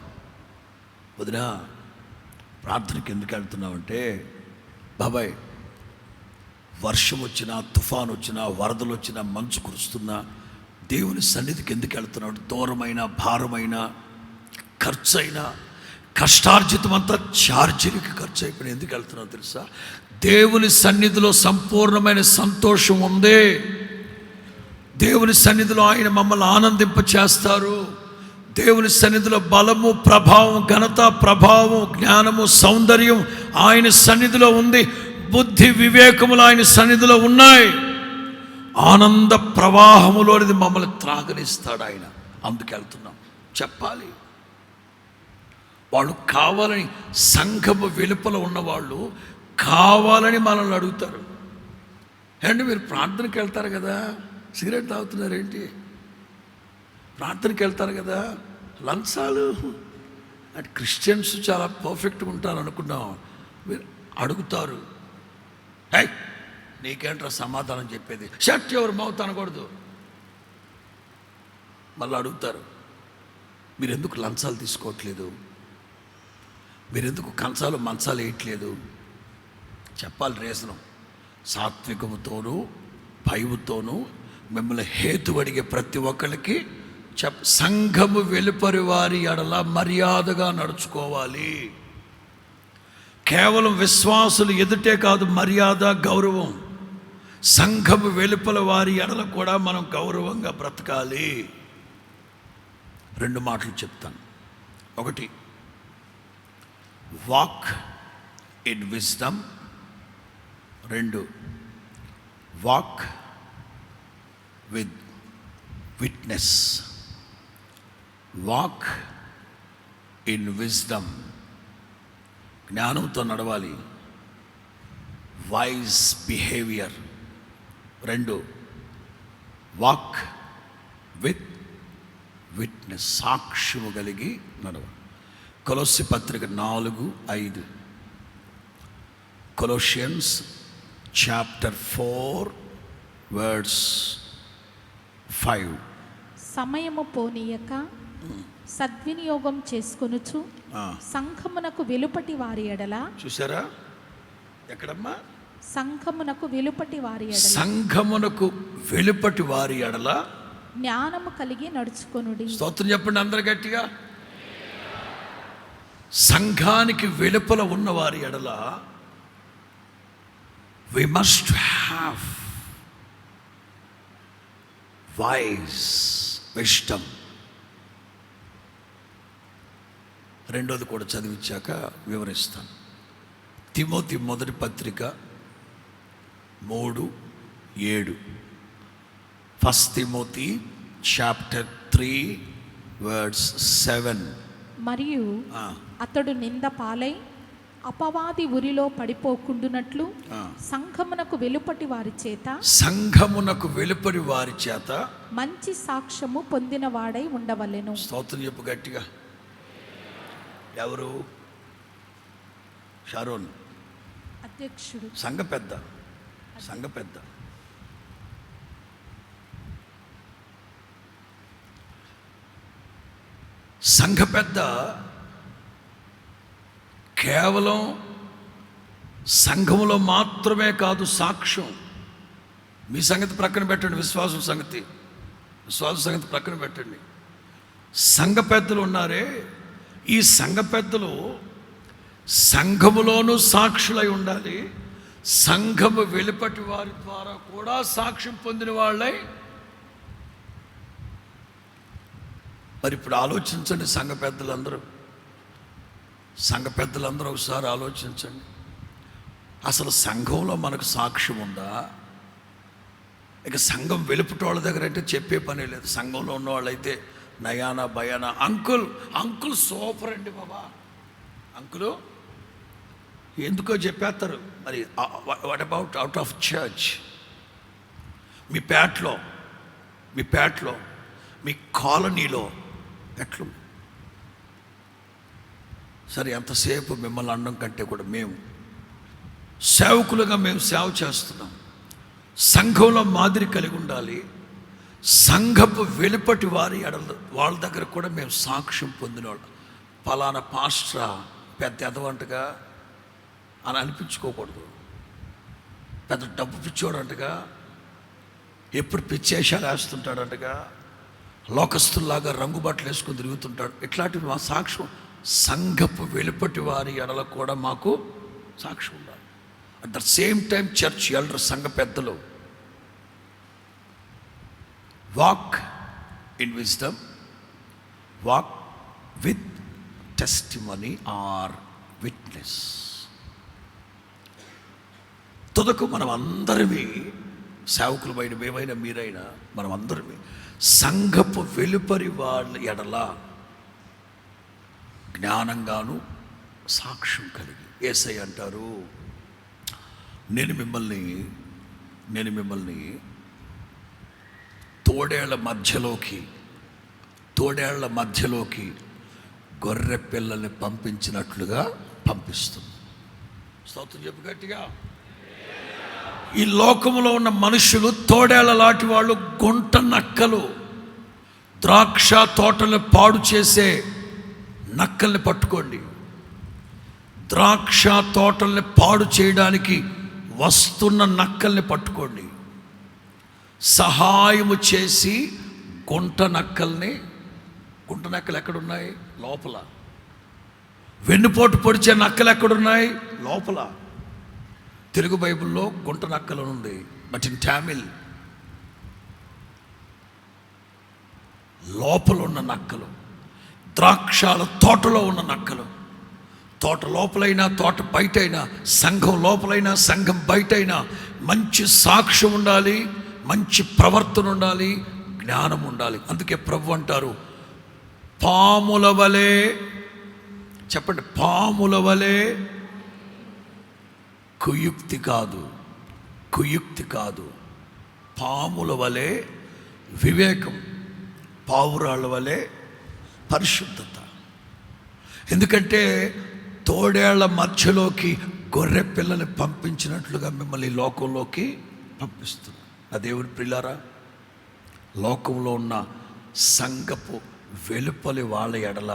A: వదినా, ప్రార్థనకి ఎందుకు వెళ్తున్నావంటే, బాబాయ్ వర్షం వచ్చినా, తుఫాను వచ్చినా, వరదలు వచ్చినా, మంచు కురుస్తున్నా దేవుని సన్నిధికి ఎందుకు వెళ్తున్నాడు? దూరమైన, భారమైన, ఖర్చు అయినా, కష్టార్జితం అంతా ఛార్జీలకి ఖర్చు అయిపోయినా ఎందుకు వెళ్తున్నావు తెలుసా? దేవుని సన్నిధిలో సంపూర్ణమైన సంతోషం ఉంది. దేవుని సన్నిధిలో ఆయన మమ్మల్ని ఆనందింప చేస్తారు. దేవుని సన్నిధిలో బలము, ప్రభావం, ఘనత, ప్రభావం, జ్ఞానము, సౌందర్యం ఆయన సన్నిధిలో ఉంది. బుద్ధి, వివేకములు ఆయన సన్నిధిలో ఉన్నాయి. ఆనంద ప్రవాహములోనిది మమ్మల్ని త్రాగనిస్తాడు ఆయన. అందుకు వెళ్తున్నాం. చెప్పాలి. వాళ్ళు కావాలని, సంఘము వెలుపల ఉన్నవాళ్ళు కావాలని మనల్ని అడుగుతారు. ఏంటి మీరు ప్రార్థనకి వెళ్తారు కదా, సిగరెట్ తాగుతున్నారేంటి? ప్రార్థనకి వెళ్తారు కదా, లంచాలు అంటే క్రిస్టియన్స్ చాలా పర్ఫెక్ట్గా ఉంటారు అనుకున్నాం. మీరు అడుగుతారు. హై, నీకేంట్రా సమాధానం చెప్పేది? షట్ ఎవరు మౌత్ అనకూడదు. మళ్ళీ అడుగుతారు, మీరు ఎందుకు లంచాలు తీసుకోవట్లేదు? మీరెందుకు కంచాలు మంచాలు వేయట్లేదు? చెప్పాలి రీజను. సాత్వికముతోనూ భయముతోనూ మిమ్మల్ని హేతు అడిగే ప్రతి ఒక్కరికి సంఘము వెలుపరి వారి ఎడల మర్యాదగా నడుచుకోవాలి. కేవలం విశ్వాసులు ఎదుటే కాదు మర్యాద, గౌరవం. సంఘము వెలుపల వారి ఎడల కూడా మనం గౌరవంగా బ్రతకాలి. 2 మాటలు చెప్తాను. 1, walk in wisdom. 2, walk with witness. Walk in wisdom, జ్ఞానంతో నడవాలి. Wise behaviour. 2, walk with witness, సాక్ష్యము కలిగి నడవాలి. కొలొస్సీ పత్రిక 4:5. Colossians chapter 4:5.
B: సమయము పోనీయక సద్వినియోగం చేసుకొనుచు సంఘమునకు వెలుపటి వారి ఎడల.
A: చూసారా? ఎక్కడమ్మా?
B: సంఘమునకు వెలుపటి వారి ఎడల,
A: సంఘమునకు వెలుపటి వారి ఎడల
B: జ్ఞానము కలిగి నడుచుకొనుడి.
A: స్తోత్రం చెప్పండి అందరు గట్టిగా. సంఘానికి వెలుపల ఉన్న వారి ఎడల we must have wise wisdom. 2ది కూడా చదివించాక వివరిస్తాను. తిమోతి మొదటి పత్రిక 3:7. 1 Timothy chapter 3:7.
B: మరియు అతడు నింద పాలై అపవాది ఉరిలో పడిపోకుండునట్లు సంఘమునకు వెలుపటి వారి చేత,
A: సంఘమునకు వెలుపటి వారి చేత
B: మంచి సాక్ష్యము పొందిన వాడై ఉండవలెను.
A: స్తోత్రం చెప్పు గట్టిగా. ఎవరు? షారోన్
B: అధ్యక్షుడు,
A: సంఘ పెద్ద. సంఘ పెద్ద. సంఘ పెద్ద కేవలం సంఘములో మాత్రమే కాదు సాక్ష్యం, మీ సంగతి ప్రక్కన పెట్టండి, విశ్వాసం సంగతి ప్రక్కన పెట్టండి. సంఘ పెద్దలు ఉన్నారే, ఈ సంఘ పెద్దలు సంఘములోనూ సాక్షులై ఉండాలి, సంఘము వెలుపటి వారి ద్వారా కూడా సాక్ష్యం పొందిన వాళ్ళై. మరి ఇప్పుడు ఆలోచించండి, సంఘ పెద్దలందరూ ఒకసారి ఆలోచించండి. అసలు సంఘంలో మనకు సాక్ష్యం ఉందా? ఇక సంఘం వెలుపుటి వాళ్ళ దగ్గర అయితే చెప్పే పని లేదు. సంఘంలో ఉన్న వాళ్ళైతే నయానా భయానా, అంకుల్ సూపర్ అండి బాబా, అంకులు ఎందుకో చెప్పేస్తారు. మరి what about out of church? మీ పేటలో, మీ కాలనీలో ఎట్లు? సరే, ఎంతసేపు మిమ్మల్ని అనడం కంటే కూడా మేము సేవకులుగా సేవ చేస్తున్నాం. సంఘంలో మాదిరి కలిగి ఉండాలి. సంఘపు వెలుపటి వారి వాళ్ళ దగ్గర కూడా మేము సాక్ష్యం పొందిన వాళ్ళు. పలానా పాస్టర్ పెద్ద ఎదవంటగా అని అనిపించుకోకూడదు. పెద్ద డబ్బు పిచ్చోడంటగా, ఎప్పుడు పిచ్చేషాలు వేస్తుంటాడంటగా, లోకస్తుల్లాగా రంగుబట్టలు వేసుకొని తిరుగుతుంటాడు. ఇట్లాంటివి మా సాక్ష్యం. సంఘపు వెలుపటి వారి ఎడల కూడా మాకు సాక్ష్యం ఉండాలి. At the same time church elder, సంఘ పెద్దలు walk in wisdom, walk with testimony or witness. తుదకు మనం అందరమే సేవకులమైన మేమైనా మీరైనా మనం అందరమే సంఘపు వెలుపరి వాళ్ళ ఎడల జ్ఞానంగాను సాక్ష్యం కలిగి. యేసయ్య అంటారు, నేను మిమ్మల్ని తోడేళ్ల మధ్యలోకి గొర్రె పిల్లల్ని పంపించినట్లుగా పంపిస్తుంది. స్తోత్రం చెప్పు గట్టిగా. ఈ లోకంలో ఉన్న మనుషులు తోడేళ్ల లాంటి వాళ్ళు, గుంట నక్కలు. ద్రాక్ష తోటలు పాడు చేసే నక్కల్ని పట్టుకోండి. ద్రాక్ష తోటల్ని పాడు చేయడానికి వస్తున్న నక్కల్ని పట్టుకోండి. సహాయము చేసి గుంట నక్కలు ఎక్కడున్నాయి? లోపల. వెన్నుపోటు పొడిచే నక్కలు ఎక్కడున్నాయి? లోపల. తెలుగు బైబిల్లో గుంట నక్కలు ఉంది, బట్ ఇన్ టామిల్ లోపల ఉన్న నక్కలు. ద్రాక్షాల తోటలో ఉన్న నక్కలు. తోట లోపలైనా తోట బయటైనా, సంఘం లోపలైనా సంఘం బయటైనా మంచి సాక్ష్యం ఉండాలి, మంచి ప్రవర్తన ఉండాలి, జ్ఞానం ఉండాలి. అందుకే ప్రభు అంటారు, పాముల వలె, చెప్పండి, పాముల వలె కుయుక్తి కాదు, పాముల వలె వివేకం, పావురాళ్ళ వలె పరిశుద్ధత. ఎందుకంటే తోడేళ్ల మధ్యలోకి గొర్రె పిల్లని పంపించినట్లుగా మిమ్మల్ని లోకంలోకి పంపిస్తుంది. నా దేవుని ప్రియులారా, లోకంలో ఉన్న సంఘపు వెలుపలి వాళ్ళ ఎడల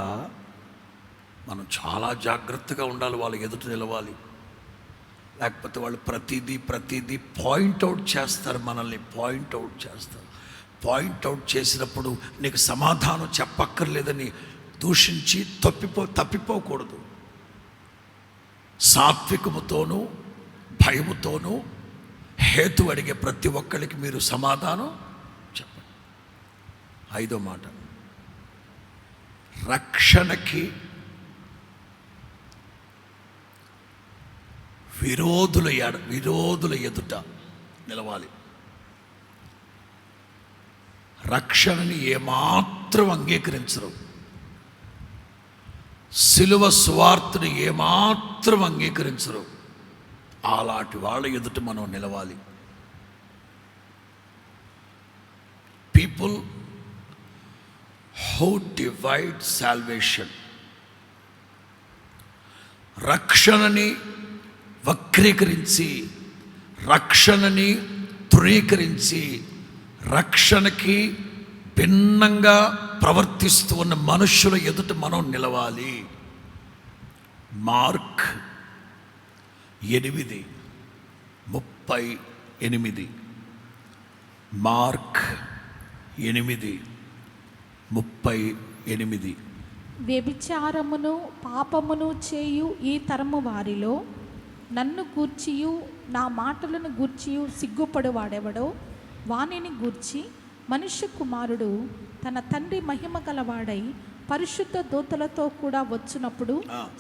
A: మనం చాలా జాగ్రత్తగా ఉండాలి. వాళ్ళ ఎదుట నిలవాలి. లేకపోతే వాళ్ళు ప్రతిదీ పాయింట్అవుట్ చేస్తారు, మనల్ని పాయింట్అవుట్ చేసినప్పుడు నీకు సమాధానం చెప్పక్కర్లేదని దూషించి తప్పిపోకూడదు. సాత్వికముతోనూ భయముతోనూ హేతు అడిగే ప్రతి ఒక్కరికి మీరు సమాధానం చెప్పండి. 5వ మాట, రక్షణకి విరోధుల ఎదుట నిలవాలి. రక్షణని ఏమాత్రం అంగీకరించరు, సిలువ సువార్తని ఏమాత్రం అంగీకరించరు. అలాంటి వాళ్ళ ఎదుట మనం నిలవాలి. పీపుల్ హూ డివైడ్ సాల్వేషన్, రక్షణని వక్రీకరించి, రక్షణని తృణీకరించి, రక్షణకి భిన్నంగా ప్రవర్తిస్తూ ఉన్న మనుషుల ఎదుట మనం నిలవాలి. Mark 8:38, mark 8:38.
B: వ్యభిచారమును పాపమును చేయు ఈ తరము వారిలో నన్ను గూర్చియు నా మాటలను గూర్చియు సిగ్గుపడు వాడెవడో వానిని గూర్చి మనుష్య కుమారుడు తన తండ్రి మహిమ గలవాడై పరిశుద్ధ దూతలతో కూడా వచ్చినప్పుడు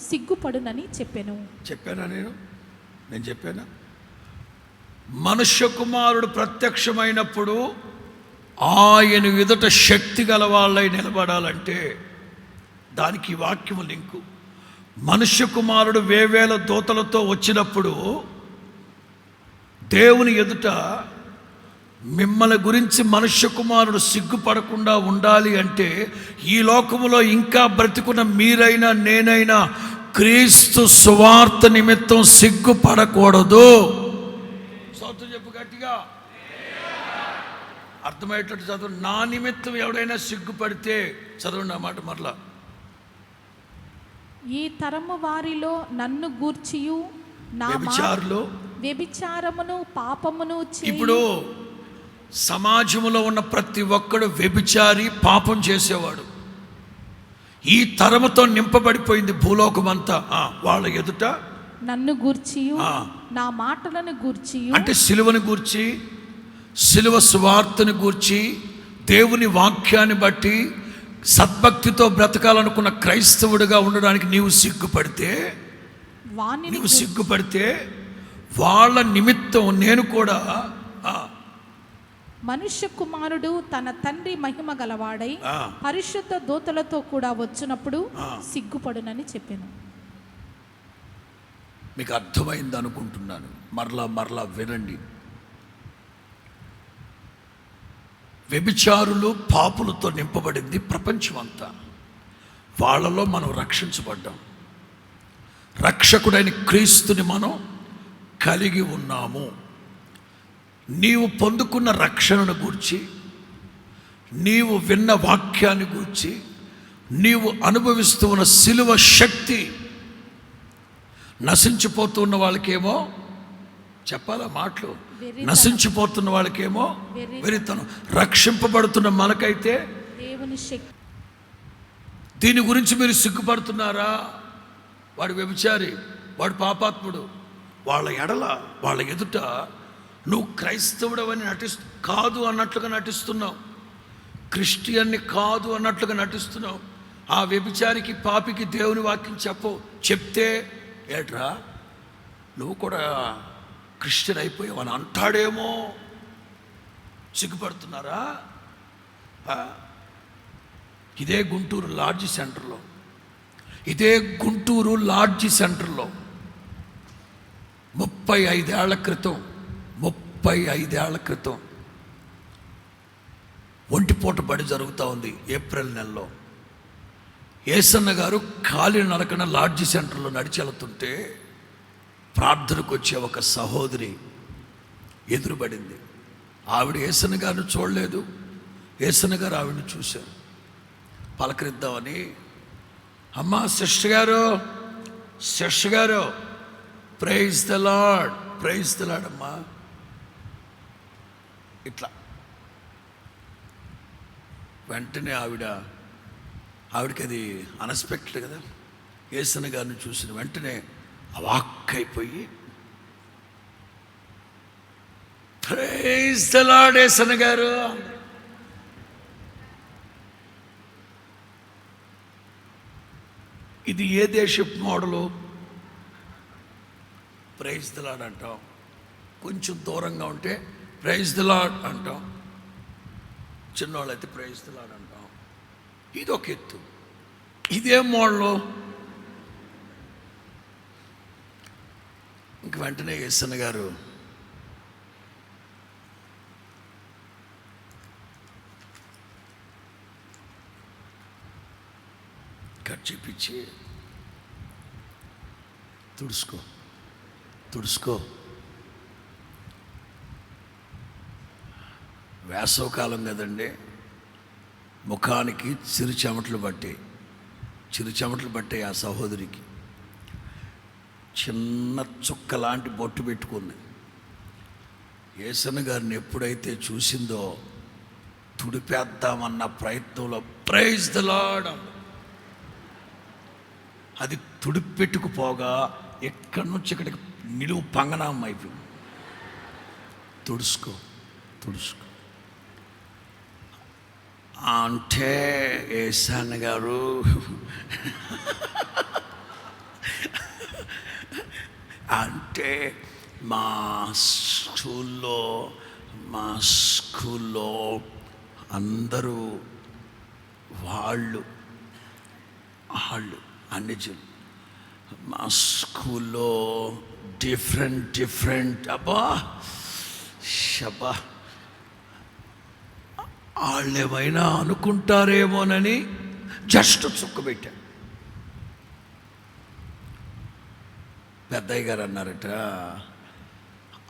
B: సిగ్గుపడునని చెప్పానా
A: నేను చెప్పానా? మనుష్య కుమారుడు ప్రత్యక్షమైనప్పుడు ఆయన ఎదుట శక్తి గల వాళ్ళై నిలబడాలంటే దానికి ఈ వాక్యము లింకు. మనుష్య కుమారుడు వేవేల దూతలతో వచ్చినప్పుడు దేవుని ఎదుట మిమ్మల్ని గురించి మనుష్య కుమారుడు సిగ్గుపడకుండా ఉండాలి అంటే ఈ లోకములో ఇంకా బ్రతికున్న మీరైనా నేనైనా క్రీస్తు సువార్త నిమిత్తం సిగ్గుపడకూడదు. సౌత్రం చెప్పు గట్టిగా, అర్థమయ్యేటట్టు చదువు. నా నిమిత్తం ఎవడైనా సిగ్గుపడితే చదవండి ఆ మాట మరలా.
B: ఈ తరము వారిలో నన్ను గూర్చియు నా వ్యభిచారమును పాపమును
A: ఇప్పుడు సమాజంలో ఉన్న ప్రతి ఒక్కడు వ్యభిచారి, పాపం చేసేవాడు. ఈ తరముతో నింపబడిపోయింది భూలోకమంతా. వాళ్ళ ఎదుట
B: నన్ను గూర్చియు నా మాటలను గూర్చియు,
A: అంటే సిలువను గూర్చి, సిలువ సువార్తను గూర్చి, దేవుని వాక్యాన్ని బట్టి సద్భక్తితో బ్రతకాలనుకున్న క్రైస్తవుడిగా ఉండడానికి నీవు సిగ్గుపడితే వాళ్ళ నిమిత్తం నేను కూడా
B: మనుష్య కుమారుడు తన తండ్రి మహిమ గలవాడై పరిశుద్ధ దూతలతో కూడా వచ్చినప్పుడు సిగ్గుపడునని చెప్పాను.
A: మీకు అర్థమైంది అనుకుంటున్నాను. మరలా వినండి. వ్యభిచారులు, పాపులతో నింపబడింది ప్రపంచం అంతా. వాళ్ళలో మనం రక్షించబడ్డాం. రక్షకుడైన క్రీస్తుని మనం కలిగి ఉన్నాము. నీవు పొందుకున్న రక్షణను గూర్చి, నీవు విన్న వాక్యాన్ని గూర్చి, నీవు అనుభవిస్తూ ఉన్న సిలువ శక్తి నశించిపోతున్న వాళ్ళకేమో చెప్పాలా మాటలు, నశించిపోతున్న వాళ్ళకేమో వెరితనం, రక్షింపబడుతున్న మనకైతే
B: దేవుని శక్తి.
A: దీని గురించి మీరు సిగ్గుపడుతున్నారా? వాడు వ్యభిచారి, వాడు పాపాత్ముడు, వాళ్ళ ఎదుట నువ్వు క్రైస్తవుడవని కాదు అన్నట్లుగా నటిస్తున్నావు, క్రిస్టియన్ని కాదు అన్నట్లుగా నటిస్తున్నావు. ఆ వ్యభిచారికి, పాపికి దేవుని వాక్యం చెప్తే ఏట్రా నువ్వు కూడా క్రిస్టియన్ అయిపోయావు అని అంటాడేమో. సిగ్గుపడుతున్నారా? ఇదే గుంటూరు లాడ్జి సెంటర్లో 35 ఏళ్ల క్రితం ఒంటిపూట బడి జరుగుతూ ఉంది. ఏప్రిల్ నెలలో ఏసన్న గారు కాలి నడకన లాడ్జి సెంటర్లో నడిచి వెళ్తుంటే ప్రార్థనకు వచ్చే ఒక సహోదరి ఎదురుపడింది. ఆవిడ ఏసన్న గారిని చూడలేదు, ఏసన్న గారు ఆవిడని చూశారు. పలకరిద్దామని, అమ్మా సిస్టర్ గారు ప్రైజ్ ద లార్డ్ అమ్మా, ఇట్లా వెంటనే ఆవిడకి అది అన్ఎక్స్పెక్టెడ్ కదా. ఏసన్న గారిని చూసిన వెంటనే అవాక్కైపోయి ప్రైజ్ ద లార్డ్ ఏసన్న గారు. ఇది ఏ దేశపు మోడలు? ప్రైజ్ ద లార్డ్ అంటాం, కొంచెం దూరంగా ఉంటే ప్రైజ్ ద లార్డ్ అంటాం, చిన్నవాళ్ళైతే ప్రైజ్ ద లార్డ్ అంటాం. ఇది ఒక ఎత్తు. ఇదే మోడలు. ఇంక వెంటనే ఏసన్న గారు కర్చీపిచ్చి తుడుచుకో వేసవకాలం కదండి, ముఖానికి చిరు చెమటలు పట్టాయి. ఆ సహోదరికి చిన్న చుక్క లాంటి బొట్టు పెట్టుకుంది. యేసన్న గారిని ఎప్పుడైతే చూసిందో తుడిపేద్దామన్న ప్రయత్నంలో ప్రైజ్ ద లార్డ్ అది తుడిపెట్టుకుపోగా ఎక్కడి నుంచి ఇక్కడికి నిలువు పంగనామం అయిపోయింది. తుడుచుకో అంటే యేసన్న గారు అంటే మా స్కూల్లో అందరూ వాళ్ళు అన్నిజులు మా స్కూల్లో డిఫరెంట్ అబ్బా వాళ్ళు ఏమైనా అనుకుంటారేమోనని జస్ట్ చుక్క పెట్టాను. పెద్దయ్య గారు అన్నారట,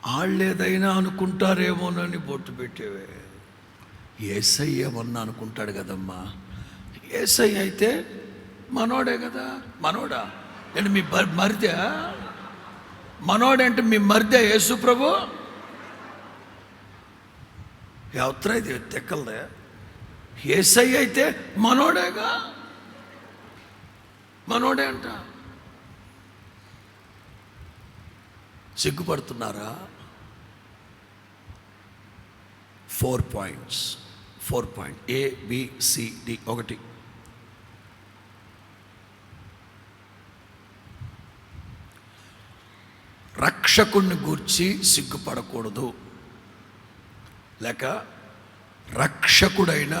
A: వాళ్ళు ఏదైనా అనుకుంటారేమోనని బొట్టు పెట్టేవే. యేసయ్య ఏమన్నా అనుకుంటాడు కదమ్మా. యేసయ్య అయితే మనోడే కదా. మనోడా అంటే మీ మరిదే? మనోడంటే మీ మరిదే యేసు ప్రభు? ఎవత్రా ఇది తెక్కలదే. యేసయ్య అయితే మనోడేగా, మనోడే అంట. సిగ్గుపడుతున్నారా? 4 పాయింట్స్. ABCD. 1, రక్షకుణ్ణి గూర్చి సిగ్గుపడకూడదు, లేక రక్షకుడైన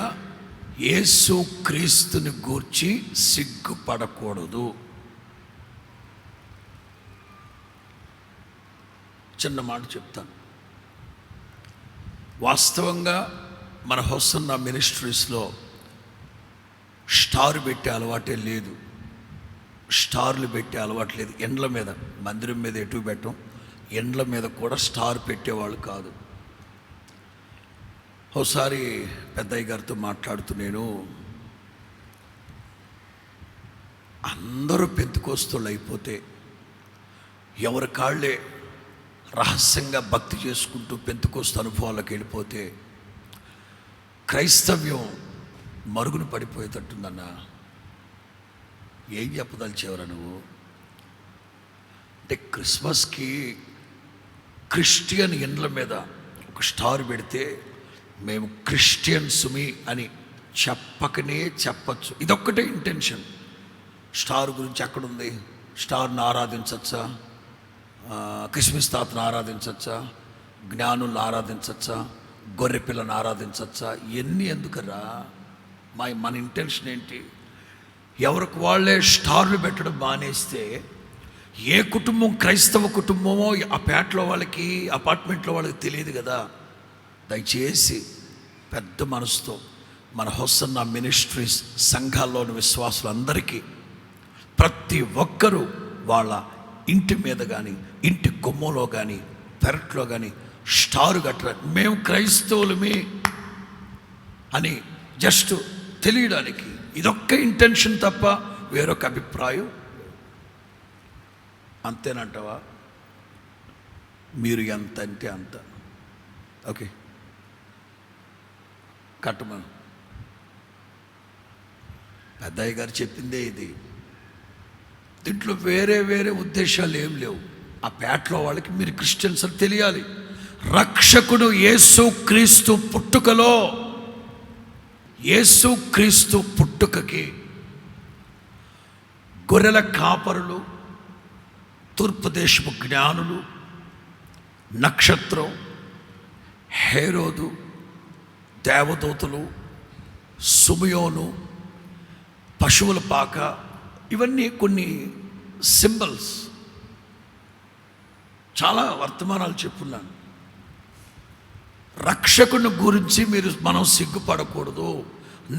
A: యేసు క్రీస్తుని గూర్చి సిగ్గుపడకూడదు. చిన్న మాట చెప్తాను. వాస్తవంగా మన హోసన్న మినిస్ట్రీస్లో స్టార్ పెట్టే అలవాటే లేదు. స్టార్లు పెట్టే అలవాటు లేదు. ఎండ్ల మీద, మందిరం మీద ఎటు పెట్టం, ఎండ్ల మీద కూడా స్టార్ పెట్టేవాళ్ళు కాదు. ఒకసారి పెద్దయ్య గారితో మాట్లాడుతూ నేను, అందరూ పెంతుకోస్తోళ్ళు అయిపోతే ఎవరి కాళ్ళే రహస్యంగా భక్తి చేసుకుంటూ పెంతుకోస్తు అనుభవాలకు వెళ్ళిపోతే క్రైస్తవ్యం మరుగున పడిపోయేటట్టుందన్నా. ఏం చెప్పదలిచేవరా నువ్వు? అంటే క్రిస్మస్కి క్రిస్టియన్ ఇండ్ల మీద ఒక స్టార్ పెడితే మేము క్రిస్టియన్సుమి అని చెప్పకనే చెప్పచ్చు. ఇదొక్కటే ఇంటెన్షన్. స్టార్ గురించి ఎక్కడుంది? స్టార్ని ఆరాధించచ్చా? క్రిస్మస్ తాతను ఆరాధించచ్చా? జ్ఞానులను ఆరాధించచ్చా? గొర్రె పిల్లను ఆరాధించచ్చా? ఇవన్నీ ఎందుకరా? మన ఇంటెన్షన్ ఏంటి? ఎవరికి వాళ్ళే స్టార్లు పెట్టడం మానేస్తే ఏ కుటుంబం క్రైస్తవ కుటుంబమో ఆ పేటలో వాళ్ళకి, అపార్ట్మెంట్లో వాళ్ళకి తెలియదు కదా. దయచేసి పెద్ద మనసుతో మన హోసన్న మినిస్ట్రీస్ సంఘాల్లోని విశ్వాసులందరికీ ప్రతి ఒక్కరూ వాళ్ళ ఇంటి మీద కానీ, ఇంటి గుమ్మంలో కానీ, పెరట్లో కానీ స్టారు కట్టరా. మేము క్రైస్తవులమే అని జస్ట్ తెలియడానికి ఇదొక్క ఇంటెన్షన్ తప్ప వేరొక అభిప్రాయం. అంతేనంటావా? మీరు ఎంత అంటే అంత. ఓకే, కట్టమను. పెద్దయ్య గారు చెప్పిందే ఇది. దీంట్లో వేరే ఉద్దేశాలు ఏం లేవు. ఆ పేటలో వాళ్ళకి మీరు క్రిస్టియన్స్ అని తెలియాలి. రక్షకుడు యేసు క్రీస్తు పుట్టుకలో, యేసు క్రీస్తు పుట్టుకకి గొర్రెల కాపరులు, తూర్పు దేశపు జ్ఞానులు, నక్షత్రం, హేరోదు, దేవదూతలు, సుమయోను, పశువుల పాక, ఇవన్నీ కొన్ని సింబల్స్. చాలా వర్తమానాలు చెప్పున్నాను. రక్షకుని గురించి మనం సిగ్గుపడకూడదు.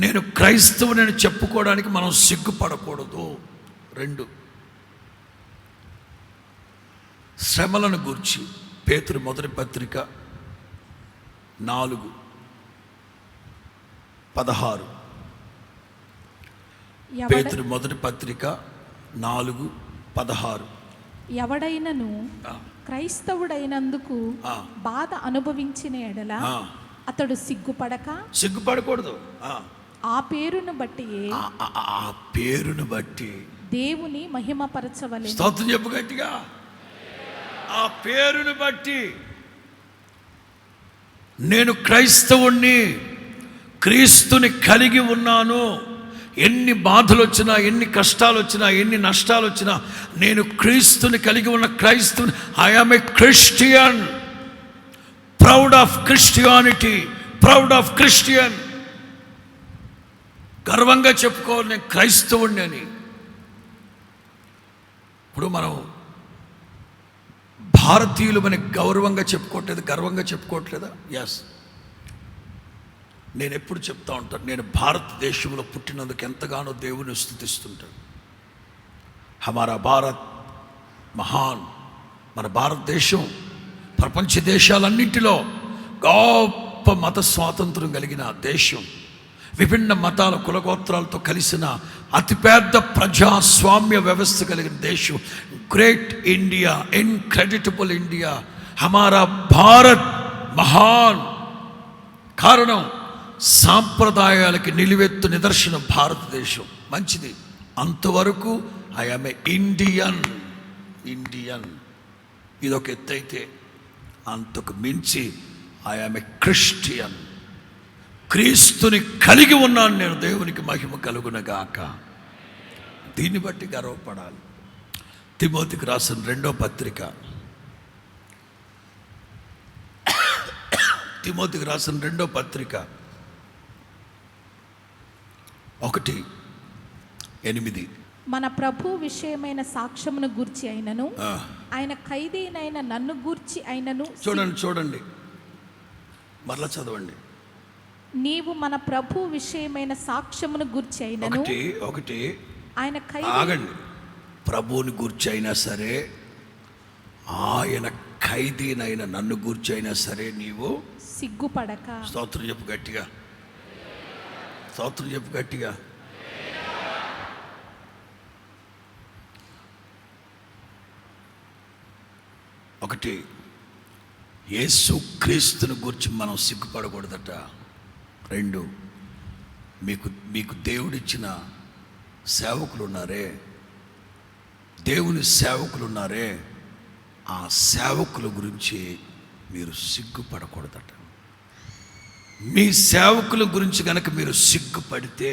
A: నేను క్రైస్తవుని చెప్పుకోవడానికి మనం సిగ్గుపడకూడదు. 2, శ్రమలను గూర్చి పేతురు మొదటి పత్రిక 4:16. పేతురు మొదటి పత్రిక 4:16.
B: ఎవడైనను
A: ఆ,
B: క్రైస్తవుడైనందుకు
A: ఆ.
B: బాధ అనుభవించిన ఎడల
A: ఆ.
B: అతడు సిగ్గుపడక
A: సిగ్గుపడకూడదు.
B: ఆ పేరును బట్టి
A: ఆ పేరును బట్టి
B: దేవుని మహిమపరచవలెను.
A: స్తోత్రం చెప్పు గట్టిగా. ఆ పేరును బట్టి నేను క్రైస్తవుణ్ణి, క్రీస్తుని కలిగి ఉన్నాను. ఎన్ని బాధలు వచ్చినా, ఎన్ని కష్టాలు వచ్చినా, ఎన్ని నష్టాలు వచ్చినా, నేను క్రీస్తుని కలిగి ఉన్న క్రైస్తవుని. I am a Christian, proud of Christianity, proud of Christian. గర్వంగా చెప్పుకోవాలి నేను క్రైస్తవుణ్ణి అని. ఇప్పుడు మనం భారతీయులు మనకి గౌరవంగా చెప్పుకోవట్లేదు, గర్వంగా చెప్పుకోవట్లేదా? ఎస్. నేను ఎప్పుడు చెప్తా ఉంటాను, నేను భారతదేశంలో పుట్టినందుకు ఎంతగానో దేవుని స్తుతిస్తుంటాను. హమారా భారత్ మహాన్. మన భారతదేశం ప్రపంచ దేశాలన్నింటిలో గొప్ప మత స్వాతంత్రం కలిగిన దేశం. విభిన్న మతాల కులగోత్రాలతో కలిసిన అతిపెద్ద ప్రజాస్వామ్య వ్యవస్థ కలిగిన దేశం. గ్రేట్ ఇండియా, ఇన్క్రెడిటబుల్ ఇండియా, హమారా భారత్ మహాన్. కారణం సాంప్రదాయాలకి నిలువెత్తు నిదర్శనం భారతదేశం. మంచిది. అంతవరకు ఐ ఆమ్ ఏ ఇండియన్. ఇదొక ఎత్తు అయితే, అంతకు మించి ఐ ఆమ్ ఏ క్రిస్టియన్. క్రీస్తుని కలిగి ఉన్నాను నేను. దేవునికి మహిమ కలుగునగాక. దీన్ని బట్టి గర్వపడాలి. తిమోతికి రాసిన 2వ పత్రిక, తిమోతికి రాసిన 2వ పత్రిక 1:8.
B: మన ప్రభు విషయమైన సాక్ష్యమును గూర్చి అయినను, ఆయన ఖైదీనైన నన్ను గూర్చి అయినను.
A: చూడండి మరలా చదవండి.
B: నీవు మన ప్రభు విషయమైన సాక్ష్యమును గూర్చి అయినను.
A: ఒకటి
B: ఆయన
A: ఆగండి. ప్రభువుని గూర్చి అయినా సరే, ఆయన ఖైదీనైన నన్ను గూర్చి అయినా సరే నీవు
B: సిగ్గుపడక.
A: స్తోత్రం చెప్పు గట్టిగా. స్తోత్రం చెప్పు గట్టిగా. ఒకటి, యేసు క్రీస్తుని గురించి మనం సిగ్గుపడకూడదట. 2, మీకు దేవుడిచ్చిన సేవకులు ఉన్నారే, దేవుని సేవకులు ఉన్నారే, ఆ సేవకుల గురించి మీరు సిగ్గుపడకూడదట. మీ సేవకుల గురించి కనుక మీరు సిగ్గుపడితే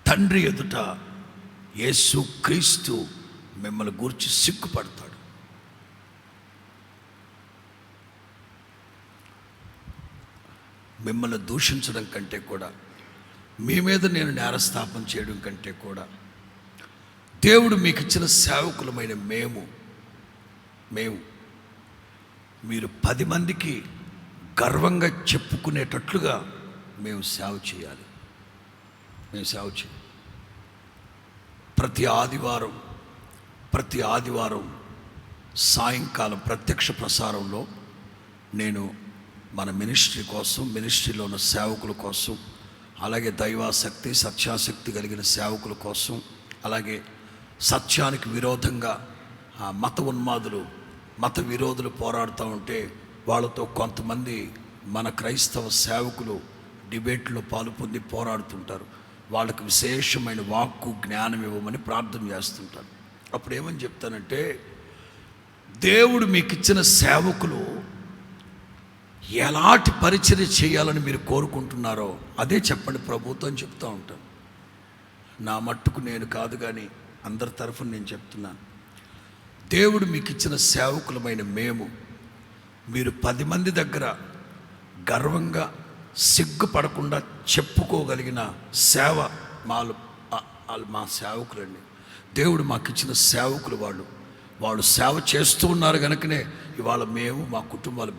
A: తండ్రి ఎదుట యేసు క్రీస్తు మిమ్మల్ని గురించి సిగ్గుపడతాడు. మిమ్మల్ని దూషించడం కంటే కూడా, మీ మీద నేను నేరస్థాపన చేయడం కంటే కూడా, దేవుడు మీకు ఇచ్చిన సేవకులమైన మేము మీరు 10 మందికి గర్వంగా చెప్పుకునేటట్లుగా మేము సేవ చేయాలి. ప్రతి ఆదివారం సాయంకాలం ప్రత్యక్ష ప్రసారంలో నేను మన మినిస్ట్రీ కోసం, మినిస్ట్రీలో ఉన్న సేవకుల కోసం, అలాగే దైవాసక్తి సత్యాసక్తి కలిగిన సేవకుల కోసం, అలాగే సత్యానికి విరోధంగా మత ఉన్మాదులు, మత విరోధులు పోరాడుతూ ఉంటే వాళ్ళతో కొంతమంది మన క్రైస్తవ సేవకులు డిబేట్లో పాలు పొంది పోరాడుతుంటారు. వాళ్ళకు విశేషమైన వాక్కు జ్ఞానం ఇవ్వమని ప్రార్థన చేస్తుంటారు. అప్పుడు ఏమని చెప్తానంటే, దేవుడు మీకు ఇచ్చిన సేవకులు ఎలాంటి పరిచర్య చేయాలని మీరు కోరుకుంటున్నారో అదే చెప్పండి ప్రభుతో అని చెప్తూ ఉంటాను. నా మట్టుకు నేను కాదు, కానీ అందరి తరఫున నేను చెప్తున్నాను. దేవుడు మీకు ఇచ్చిన సేవకులమైన మీరు 10 మంది దగ్గర గర్వంగా సిగ్గుపడకుండా చెప్పుకోగలిగిన సేవ మా సేవకులండి. దేవుడు మాకు ఇచ్చిన సేవకులు వాళ్ళు సేవ చేస్తూ ఉన్నారు కనుకనే ఇవాళ మేము మా కుటుంబాలు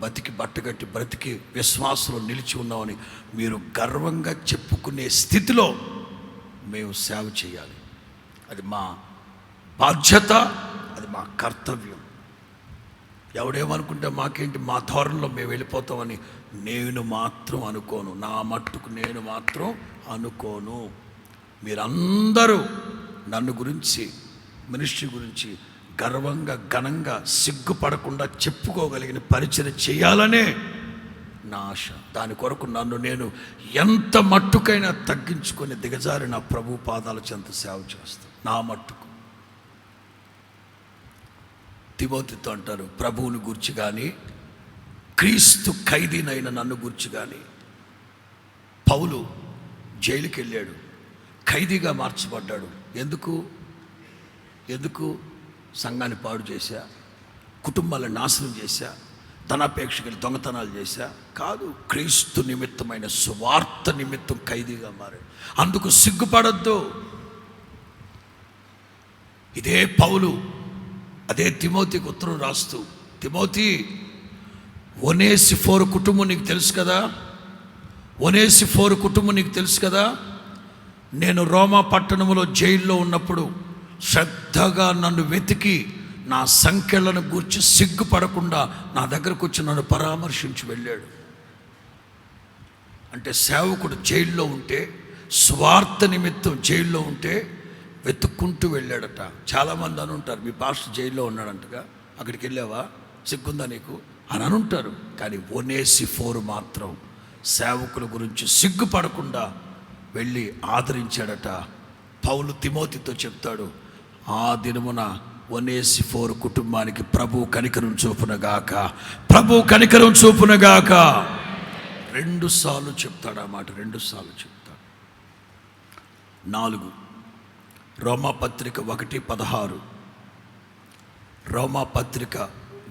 A: బ్రతికి విశ్వాసంలో నిలిచి ఉన్నామని మీరు గర్వంగా చెప్పుకునే స్థితిలో మేము సేవ చేయాలి. అది మా బాధ్యత, అది మా కర్తవ్యం. ఎవడేమనుకుంటే మాకేంటి, మా ధోరణిలో మేము వెళ్ళిపోతామని నేను మాత్రం అనుకోను. నా మట్టుకు నేను మాత్రం అనుకోను. మీరందరూ నన్ను గురించి మినిస్ట్రీ గురించి గర్వంగా ఘనంగా సిగ్గుపడకుండా చెప్పుకోగలిగిన పరిచయం చేయాలనే నా ఆశ. దాని కొరకు నన్ను నేను ఎంత మట్టుకైనా తగ్గించుకొని దిగజారి నా ప్రభు పాదాల చెంత సేవ చేస్తాను. నా మట్టుకు తిమోతితో అంటారు, ప్రభువుని గురించి కానీ క్రీస్తు ఖైదీనైన నన్ను గురించి కానీ. పౌలు జైలుకి వెళ్ళాడు, ఖైదీగా మార్చబడ్డాడు. ఎందుకు సంఘాన్ని పాడు చేశా, కుటుంబాలను నాశనం చేశా, ధనాపేక్షకులు దొంగతనాలు చేశా? కాదు, క్రీస్తు నిమిత్తమైన సువార్త నిమిత్తం ఖైదీగా మారాడు. అందుకు సిగ్గుపడద్దు. ఇదే పౌలు అదే తిమోతికి ఉత్తరం రాస్తూ, తిమోతి, ఒనేసిఫోరు కుటుంబం నీకు తెలుసు కదా, ఒనేసిఫోరు కుటుంబం నీకు తెలుసు కదా. నేను రోమా పట్టణంలో జైల్లో ఉన్నప్పుడు శ్రద్ధగా నన్ను వెతికి నా సంఖ్యలను గూర్చి సిగ్గుపడకుండా నా దగ్గరకు వచ్చి నన్ను పరామర్శించి వెళ్ళాడు. అంటే సేవకుడు జైల్లో ఉంటే, స్వార్థ నిమిత్తం జైల్లో ఉంటే వెతుక్కుంటూ వెళ్ళాడట. చాలామంది అని ఉంటారు, మీ పాస్టర్ జైల్లో ఉన్నాడంటగా, అక్కడికి వెళ్ళావా, సిగ్గుందా నీకు అని అనుంటారు. కానీ ఒనేసిఫోరు మాత్రం సేవకుల గురించి సిగ్గుపడకుండా వెళ్ళి ఆదరించాడట. పౌలు తిమోతితో చెప్తాడు, ఆ దినమున ఒనేసిఫోరు కుటుంబానికి ప్రభు కనికరం చూపునగాక, ప్రభు కనికరం చూపునగాక. 2 సార్లు చెప్తాడు ఆ మాట, 2 సార్లు చెప్తాడు. 4 రోమాపత్రిక 1:16, రోమాపత్రిక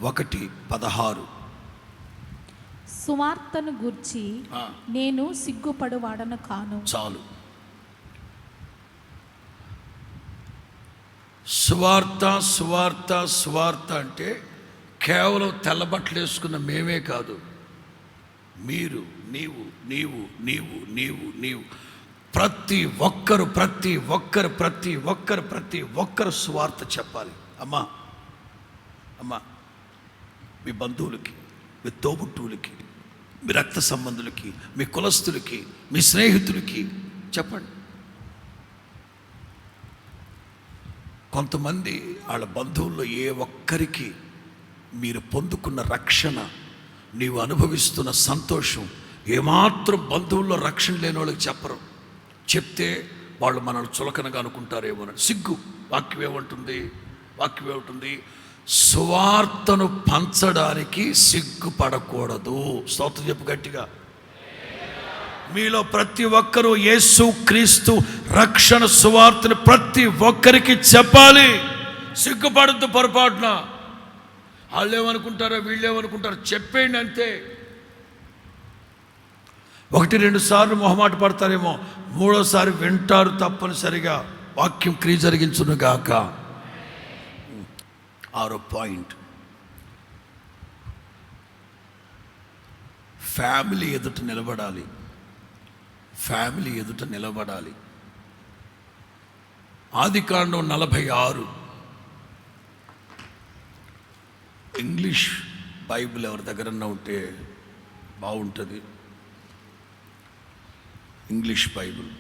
A: 1:16.
B: సువార్తను గూర్చి నేను సిగ్గుపడువాడను కాను.
A: చాలు. సువార్త సువార్త సువార్త అంటే కేవలం తెల్లబట్టలు వేసుకున్న మేమే కాదు, మీరు, నీవు నీవు నీవు నీవు నీవు ప్రతి ఒక్కరు ప్రతి ఒక్కరు ప్రతి ఒక్కరు ప్రతి ఒక్కరు సువార్త చెప్పాలి. అమ్మా అమ్మా, మీ బంధువులకి, మీ తోబుట్టువులకి, మీ రక్త సంబంధులకి, మీ కులస్తులకి, మీ స్నేహితులకి చెప్పండి. కొంతమంది వాళ్ళ బంధువుల్లో ఏ ఒక్కరికి మీరు పొందుకున్న రక్షణ, నీవు అనుభవిస్తున్న సంతోషం ఏమాత్రం బంధువుల్లో రక్షణ లేని వాళ్ళకి చెప్పరు. చెప్తే వాళ్ళు మనల్ని చులకనగా అనుకుంటారేమో. సిగ్గు. వాక్యం ఏమంటుంది? సువార్తను పంచడానికి సిగ్గుపడకూడదు. స్తోత్రం చెప్పు గట్టిగా. మీలో ప్రతి ఒక్కరూ యేసు క్రీస్తు రక్షణ సువార్తను ప్రతి ఒక్కరికి చెప్పాలి. సిగ్గుపడద్దు పొరపాటున. వాళ్ళు ఏమనుకుంటారో వీళ్ళు ఏమనుకుంటారో చెప్పేయండి అంతే. 1-2 సార్లు మొహమాట పడతారేమో, 3వసారి వింటారు తప్పనిసరిగా. వాక్యం క్రియ జరిగించునుగాక. 6వ పాయింట్, ఫ్యామిలీ ఎదుట నిలబడాలి. ఫ్యామిలీ ఎదుట నిలబడాలి. ఆదికాండం 46. ఇంగ్లీష్ బైబిల్ ఎవరి దగ్గరన్నా ఉంటే బాగుంటుంది. ఇంగ్లీష్ బైబిల్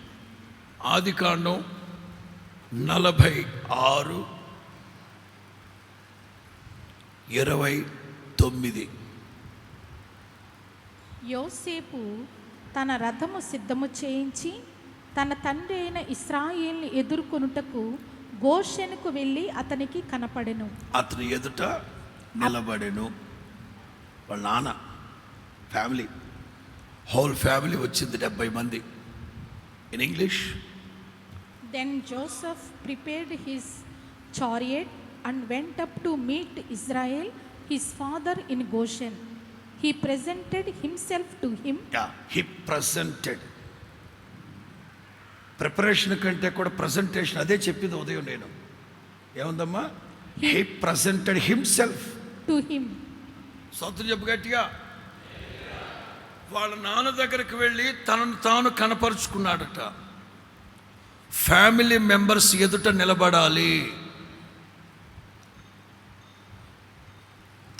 A: ఆదికాండం 46:29.
B: యోసేపు తన రథము సిద్ధము చేయించి తన తండ్రి అయిన ఇశ్రాయేలుని ఎదుర్కొనుటకు గోషెనుకు వెళ్ళి అతనికి కనపడెను.
A: అతని ఎదుట నిలబడెను. వాళ్ళ నాన్న ఫ్యామిలీ, హోల్ ఫ్యామిలీ వచ్చింది, 70 మంది. In English,
B: Then Joseph prepared his chariot and went up to meet Israel, his father, in Goshen. He presented himself to him.
A: He presented. Preparation కంటే కూడా ప్రజెంటేషన్, అదే చెప్పింది ఉదయం నేను. ఏముందమ్మా? He presented himself
B: to him.
A: సొంతం చెప్పు గట్టిగా. వాళ్ళ నాన్న దగ్గరికి వెళ్ళి తనను తాను కనపరుచుకున్నాడట. ఫ్యామిలీ మెంబర్స్ ఎదుట నిలబడాలి.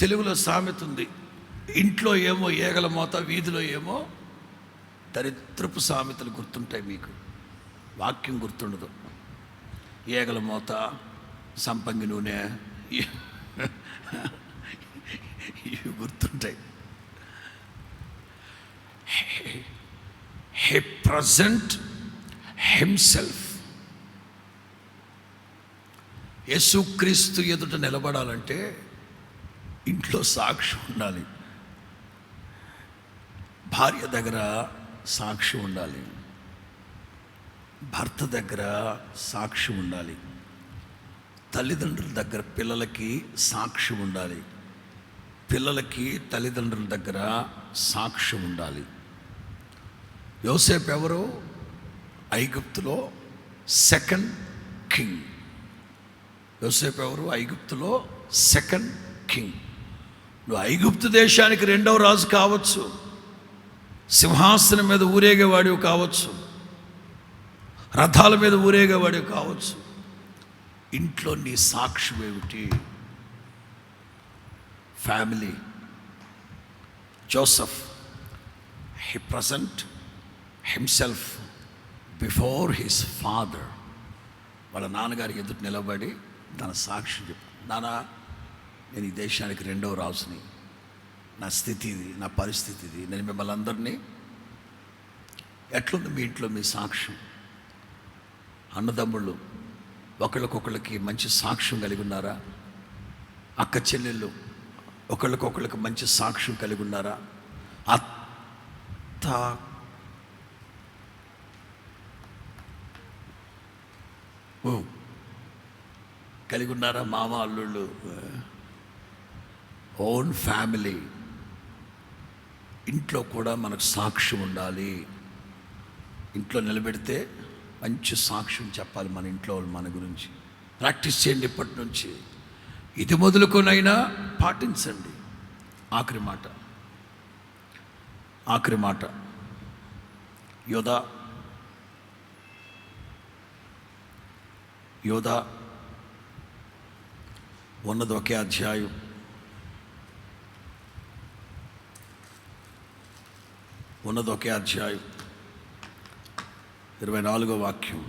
A: తెలుగులో సామెత ఉంది, ఇంట్లో ఏమో ఏగల మోత, వీధిలో ఏమో దరిద్రపు సామెతలు గుర్తుంటాయి మీకు, వాక్యం గుర్తుండదు. ఏగల మోత, సంపంగి నూనె ఇవి గుర్తుంటాయి. హే ప్రజెంట్ హిమ్సెల్ఫ్. యేసుక్రీస్తు ఎదుట నిలబడాలంటే ఇంట్లో సాక్షి ఉండాలి, భార్య దగ్గర సాక్షి ఉండాలి, భర్త దగ్గర సాక్షి ఉండాలి, తల్లిదండ్రుల దగ్గర పిల్లలకి సాక్షి ఉండాలి, పిల్లలకి తల్లిదండ్రుల దగ్గర సాక్షి ఉండాలి. యోసేపు ఎవరు? ఐగుప్తులో సెకండ్ కింగ్. యోసేపు ఎవరు? ఐగుప్తులో సెకండ్ కింగ్. నువ్వు ఐగుప్తు దేశానికి రెండవ రాజు కావచ్చు, సింహాసనం మీద ఊరేగేవాడివి కావచ్చు, రథాల మీద ఊరేగేవాడివి కావచ్చు. ఇంట్లో నీ సాక్ష్యం ఏమిటి? Family. Joseph, he present himself before his father. వాళ్ళ నాన్నగారి ఎదుటి నిలబడి తన సాక్షి చెప్పు, నాన్న నేను ఈ దేశానికి రెండవ రాజుని, నా స్థితి ఇది, నా పరిస్థితి ఇది, నేను మిమ్మల్ని అందరినీ. ఎట్లుంది మీ ఇంట్లో మీ సాక్ష్యం? అన్నదమ్ముళ్ళు ఒకళ్ళకొకళ్ళకి మంచి సాక్ష్యం కలిగి ఉన్నారా? అక్క చెల్లెళ్ళు ఒకళ్ళకొకళ్ళకి మంచి సాక్ష్యం కలిగి ఉన్నారా? అత్త కలిగి ఉన్నారా? మామ అల్లుళ్ళు, ఓన్ ఫ్యామిలీ. ఇంట్లో కూడా మనకు సాక్ష్యం ఉండాలి. ఇంట్లో నిలబెడితే మంచి సాక్ష్యం చెప్పాలి మన ఇంట్లో వాళ్ళు మన గురించి. ప్రాక్టీస్ చేయండి ఇప్పటి నుంచి, ఇది మొదలుకొనైనా పాటించండి. ఆఖరి మాట యోధా ఉన్నది ఒకే అధ్యాయం, 24వ వాక్యం,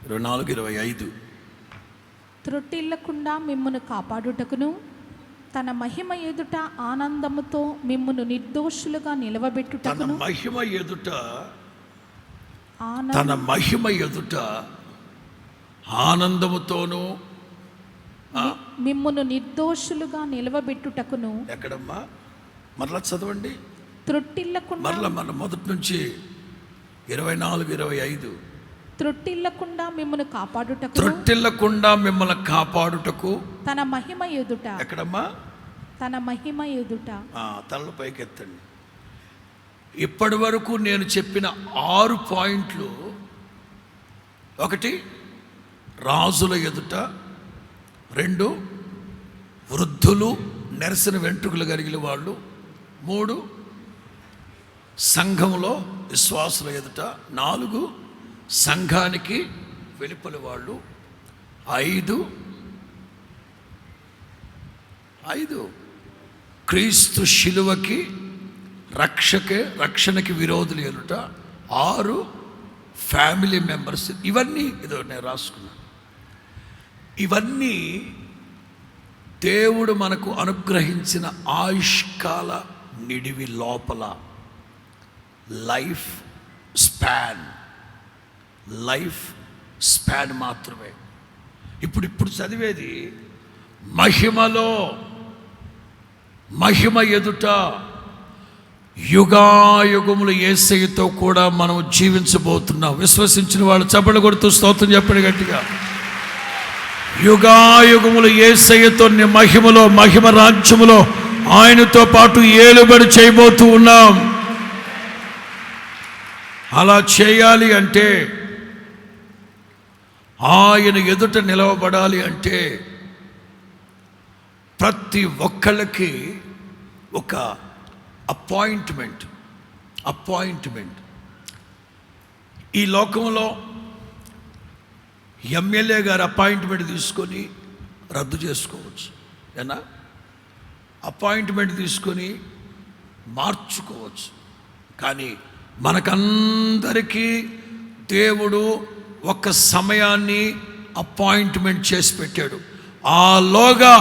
A: 24-25.
B: త్రొట్టిల్లకుండా మిమ్మును కాపాడుటకును తన మహిమ ఎదుట ఆనందముతో మిమ్మును నిర్దోషులుగా నిలవబెట్టుటకును.
A: తన మహిమ ఎదుట ఆనందముతోను
B: మిమ్మును నిర్దోషులుగా నిలవబెట్టుటకును.
A: ఎక్కడమ్మా? మరలా చదవండి.
B: త్రొట్టిల్లకుండా,
A: మన మొదటి నుంచి 24-25.
B: త్రొట్టిల్లకుండా మిమ్మును కాపాడుటకు,
A: త్రొట్టిల్లకుండా మిమ్మల్ని కాపాడుటకు
B: తన మహిమ ఎదుట.
A: ఎక్కడమ్మా?
B: తన మహిమ ఎదుట.
A: తలలు పైకెత్తండి. ఇప్పటి వరకు నేను చెప్పిన 6 పాయింట్లు: 1 రాజుల ఎదుట, 2 వృద్ధులు నెరసిన వెంట్రుకలు కలిగిన వాళ్ళు, 3 సంఘంలో విశ్వాసుల ఎదుట, 4 సంఘానికి వెలుపలి వాళ్ళు, 5 క్రీస్తు శిలువకి రక్షణకి విరోధులు ఎదుట, 6 ఫ్యామిలీ మెంబర్స్. ఇవన్నీ ఇదో నేను రాసుకున్నాను. ఇవన్నీ దేవుడు మనకు అనుగ్రహించిన ఆయుష్కాల నిడివి లోపల లైఫ్ స్పాన్ మాత్రమే. ఇప్పుడు చదివేది మహిమ ఎదుట యుగాయుగములు యేసయ్యతో కూడా మనం జీవించబోతున్నాం. విశ్వసించిన వాళ్ళు చప్పట్లు కొడుతూ స్తోత్రం చెప్పండి గట్టిగా. యుగాయుగములు యేసయ్యతో మహిమ రాజ్యములో ఆయనతో పాటు ఏలుబడి చేయబోతూ ఉన్నాం. అలా చేయాలి అంటే, ఆయన ఎదుట నిలవబడాలి అంటే, ప్రతి ఒక్కళ్ళకి ఒక అపాయింట్మెంట్. ఈ లోకంలో ఎమ్మెల్యే గారు అపాయింట్మెంట్ తీసుకొని రద్దు చేసుకోవచ్చు, ఏనా? అపాయింట్మెంట్ తీసుకొని మార్చుకోవచ్చు. కానీ మనకందరికీ దేవుడు ఒక సమయాన్ని అపాయింట్మెంట్ చేసి పెట్టాడు. ఆలోగా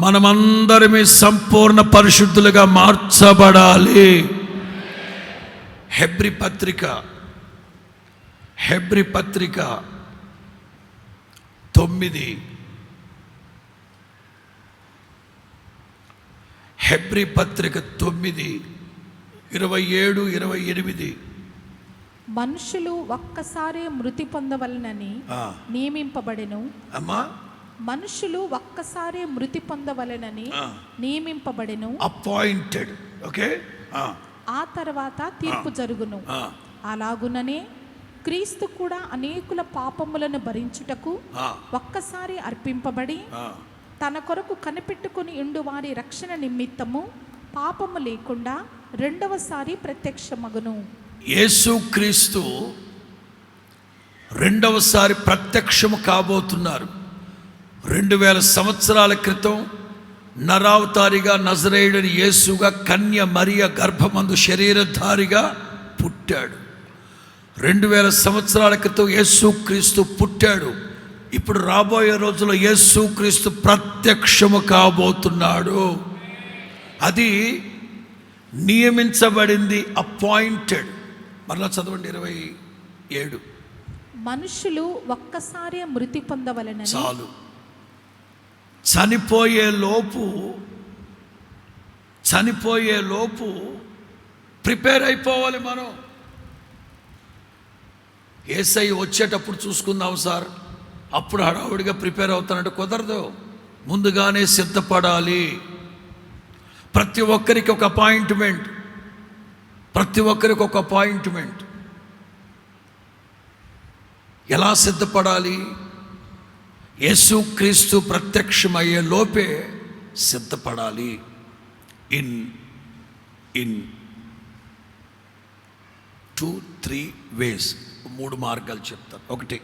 A: మనమందరమే సంపూర్ణ పరిశుద్ధులుగా మార్చబడాలి. హెబ్రీ పత్రిక 9, హెబ్రీ పత్రిక 9, 27, 28.
B: మనుషులు ఒక్కసారి మృతి పొందవలనని నియమింపబడెను.
A: అమ్మా,
B: మనుషులు ఒక్కసారి మృతి పొందవలనని నియమింపబడెను.
A: అపాయింటెడ్. ఓకే.
B: ఆ తర్వాత తీర్పు జరుగును. అలాగుననే క్రీస్తు కూడా అనేకుల పాపములను భరించుటకు ఒక్కసారి అర్పింపబడి తన కొరకు కనిపెట్టుకుని ఉండు వారి రక్షణ నిమిత్తము పాపము లేకుండా రెండవసారి ప్రత్యక్షమగును.
A: యేసుక్రీస్తు రెండవసారి ప్రత్యక్షము కాబోతున్నారు. 2000 సంవత్సరాల క్రితం నరావతారిగా నజరేయుడని యేసుగా కన్య మరియ గర్భమందు శరీరధారిగా పుట్టాడు. 2000 సంవత్సరాల క్రితం యేసుక్రీస్తు పుట్టాడు. ఇప్పుడు రాబోయే రోజుల్లో యేసుక్రీస్తు ప్రత్యక్షము కాబోతున్నాడు. అది నియమించబడింది, అపాయింటెడ్. మరలా చదవండి 27.
B: మనుషులు ఒక్కసారి మృతి పొందవలనని.
A: చాలు. చనిపోయే లోపు ప్రిపేర్ అయిపోవాలి మనం. యేసయ్య వచ్చేటప్పుడు చూసుకుందాం సార్, అప్పుడు హడావుడిగా ప్రిపేర్ అవుతానంటే కుదరదు. ముందుగానే సిద్ధపడాలి. ప్రతి ఒక్కరికి ఒక అపాయింట్మెంట్. ఎలా సిద్ధపడాలి? యేసుక్రీస్తు ప్రత్యక్షమయ్యే లోపే సిద్ధపడాలి. ఇన్ 2-3 ways, 3 మార్గాలు చెప్తాను. 1,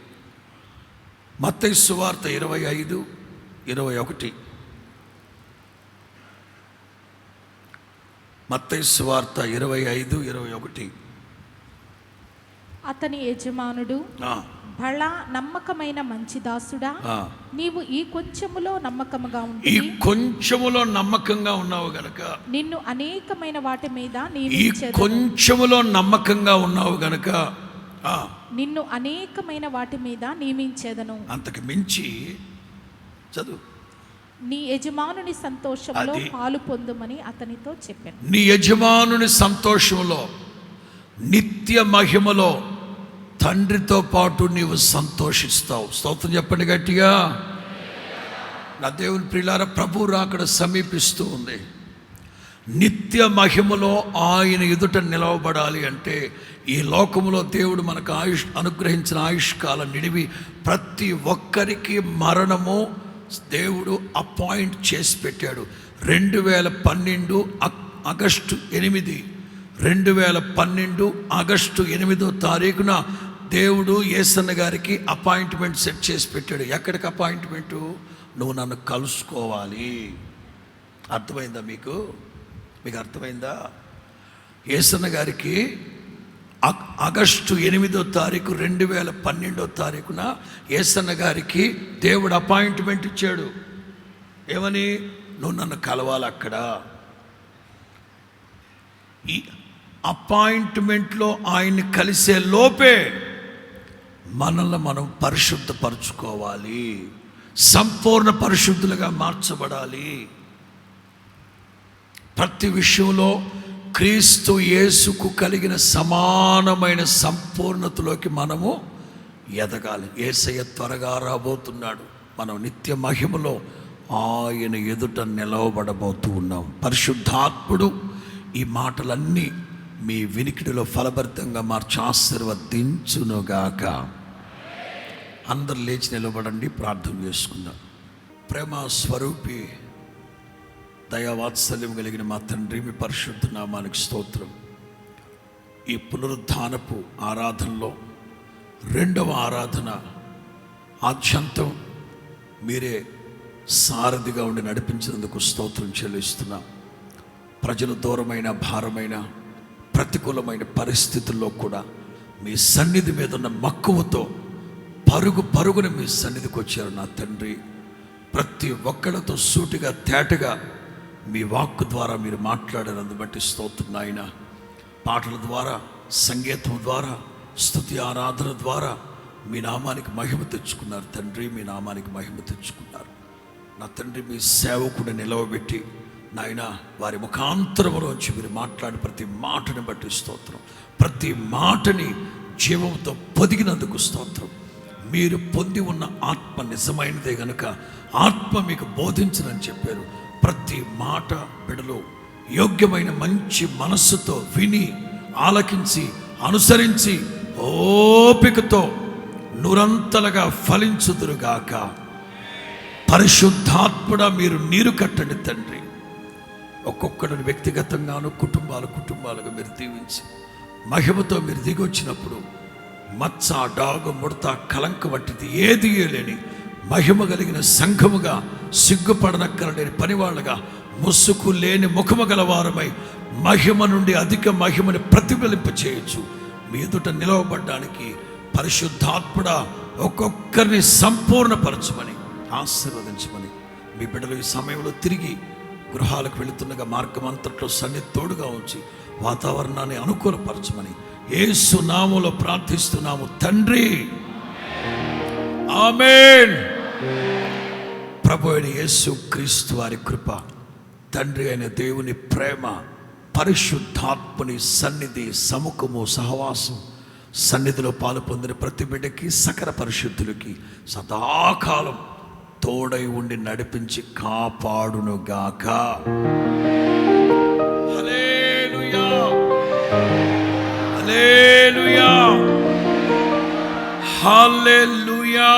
A: మత్తయి సువార్త 25-21. మత్తయి సువార్త 25-21.
B: అతని యజమానుడు, బళ నమ్మకమైన మంచి దాసుడా, నీవు ఈ కొంచెములో నమ్మకముగా
A: ఉన్నావు గనక
B: నిన్ను అనేకమైన వాటి మీద నియమించేదను.
A: అంతకు మించి చదువు.
B: నీ యజమానుని సంతోషంలో పాలు పొందుమని అతనితో చెప్పాను.
A: నీ యజమానుని సంతోషంలో, నిత్య మహిమలో తండ్రితో పాటు నీవు సంతోషిస్తావు. స్తోత్రం చెప్పండి గట్టిగా. నా దేవుని ప్రియులారా, ప్రభు రాకడ సమీపిస్తూ ఉంది. నిత్య మహిమలో ఆయన ఎదుట నిలవబడాలి అంటే ఈ లోకములో దేవుడు మనకు అనుగ్రహించిన ఆయుష్కాలం నిడివి ప్రతి ఒక్కరికి మరణము దేవుడు అపాయింట్ చేసి పెట్టాడు. 2012 ఆగస్టు 8, 2012 ఆగస్టు 8వ తారీఖున దేవుడు యేసన్న గారికి అపాయింట్మెంట్ సెట్ చేసి పెట్టాడు. ఎక్కడికి అపాయింట్మెంటు? నువ్వు నన్ను కలుసుకోవాలి. అర్థమైందా మీకు అర్థమైందా? యేసన్న గారికి ఆగస్టు 8వ తారీఖు 2012వ తారీఖున యేసన్న గారికి దేవుడు అపాయింట్మెంట్ ఇచ్చాడు. ఏమని? నువ్వు నన్ను కలవాలి అక్కడ. ఈ అపాయింట్మెంట్లో ఆయన్ని కలిసే లోపే మనల్ని మనం పరిశుద్ధపరచుకోవాలి, సంపూర్ణ పరిశుద్ధులుగా మార్చబడాలి. ప్రతి విషయంలో క్రీస్తు యేసుకు కలిగిన సమానమైన సంపూర్ణతలోకి మనము ఎదగాలి. యేసయ్య త్వరగా రాబోతున్నాడు. మనం నిత్య మహిమలో ఆయన ఎదుట నిలవబడబోతూ ఉన్నాం. పరిశుద్ధాత్ముడు ఈ మాటలన్నీ మీ వినికిడిలో ఫలభరితంగా మార్చి ఆశీర్వదించునుగాక. అందరు లేచి నిలబడండి, ప్రార్థన చేసుకుందాం. ప్రేమ స్వరూపి, దయావాత్సల్యం కలిగిన మా తండ్రి, మీ పరిశుద్ధ నామానికి స్తోత్రం. ఈ పునరుద్ధానపు ఆరాధనలో 2వ ఆరాధన ఆద్యంతం మీరే సారథిగా ఉండి నడిపించినందుకు స్తోత్రం చెల్లిస్తున్నాం. ప్రజలు దూరమైన, భారమైన, ప్రతికూలమైన పరిస్థితుల్లో కూడా మీ సన్నిధి మీద ఉన్న మక్కువతో పరుగున మీ సన్నిధికి వచ్చారు. నా తండ్రి, ప్రతి ఒక్కళ్ళతో సూటిగా తేటగా మీ వాక్కు ద్వారా మీరు మాట్లాడినందు బట్టి స్తోత్రం నాయన. పాటల ద్వారా, సంగీతం ద్వారా, స్తుతి ఆరాధన ద్వారా మీ నామానికి మహిమ తెచ్చుకున్నారు తండ్రి. మీ నామానికి మహిమ తెచ్చుకున్నారు నా తండ్రి. మీ సేవకుడు నిలవబెట్టి నాయన వారి ముఖాంతరములోంచి మీరు మాట్లాడి ప్రతి మాటని బట్టి స్తోత్రం. ప్రతి మాటని జీవంతో పొదిగినందుకు స్తోత్రం. మీరు పొంది ఉన్న ఆత్మ నిజమైనదే గనుక ఆత్మ మీకు బోధించనని చెప్పారు. ప్రతి మాట బిడలో యోగ్యమైన మంచి మనస్సుతో విని ఆలకించి అనుసరించి ఓపికతో నురంతలుగా ఫలించుదురుగాక. పరిశుద్ధాత్ముడా మీరు నీరు కట్టండి తండ్రి. ఒక్కొక్కడిని వ్యక్తిగతంగాను కుటుంబాలుగా మీరు దీవించి మహిమతో మీరు దిగొచ్చినప్పుడు మచ్చ, డాగు, ముడత, కలంక వంటిది ఏది లేని మహిమ కలిగిన సంఘముగా, సిగ్గుపడనక్కరలేని పనివాళ్ళగా, ముసుగు లేని ముఖము గలవారమై మహిమ నుండి అధిక మహిమని ప్రతిఫలింప చేయొచ్చు. మీ ఎదుట నిలవబడ్డానికి పరిశుద్ధాత్ముడా ఒక్కొక్కరిని సంపూర్ణపరచమని ఆశీర్వదించమని మీ బిడ్డలు ఈ సమయంలో తిరిగి గృహాలకు వెళుతుండగా మార్గం అంతట్లో సన్నిధి తోడుగా ఉంచి వాతావరణాన్ని అనుకూలపరచమని యేసు నామములో ప్రార్థిస్తున్నాము తండ్రి. ఆమేన్. ప్రభు అయిన యేసు క్రీస్తు వారి కృప, తండ్రి అయిన దేవుని ప్రేమ, పరిశుద్ధాత్ముని సన్నిధి, సముఖము, సహవాసం, సన్నిధిలో పాలు పొందిన ప్రతి బిడ్డకి, సకల పరిశుద్ధులకి సదాకాలం తోడై ఉండి నడిపించి కాపాడునుగాక. హల్లెలూయా, హల్లెలూయా, హల్లెలూయా.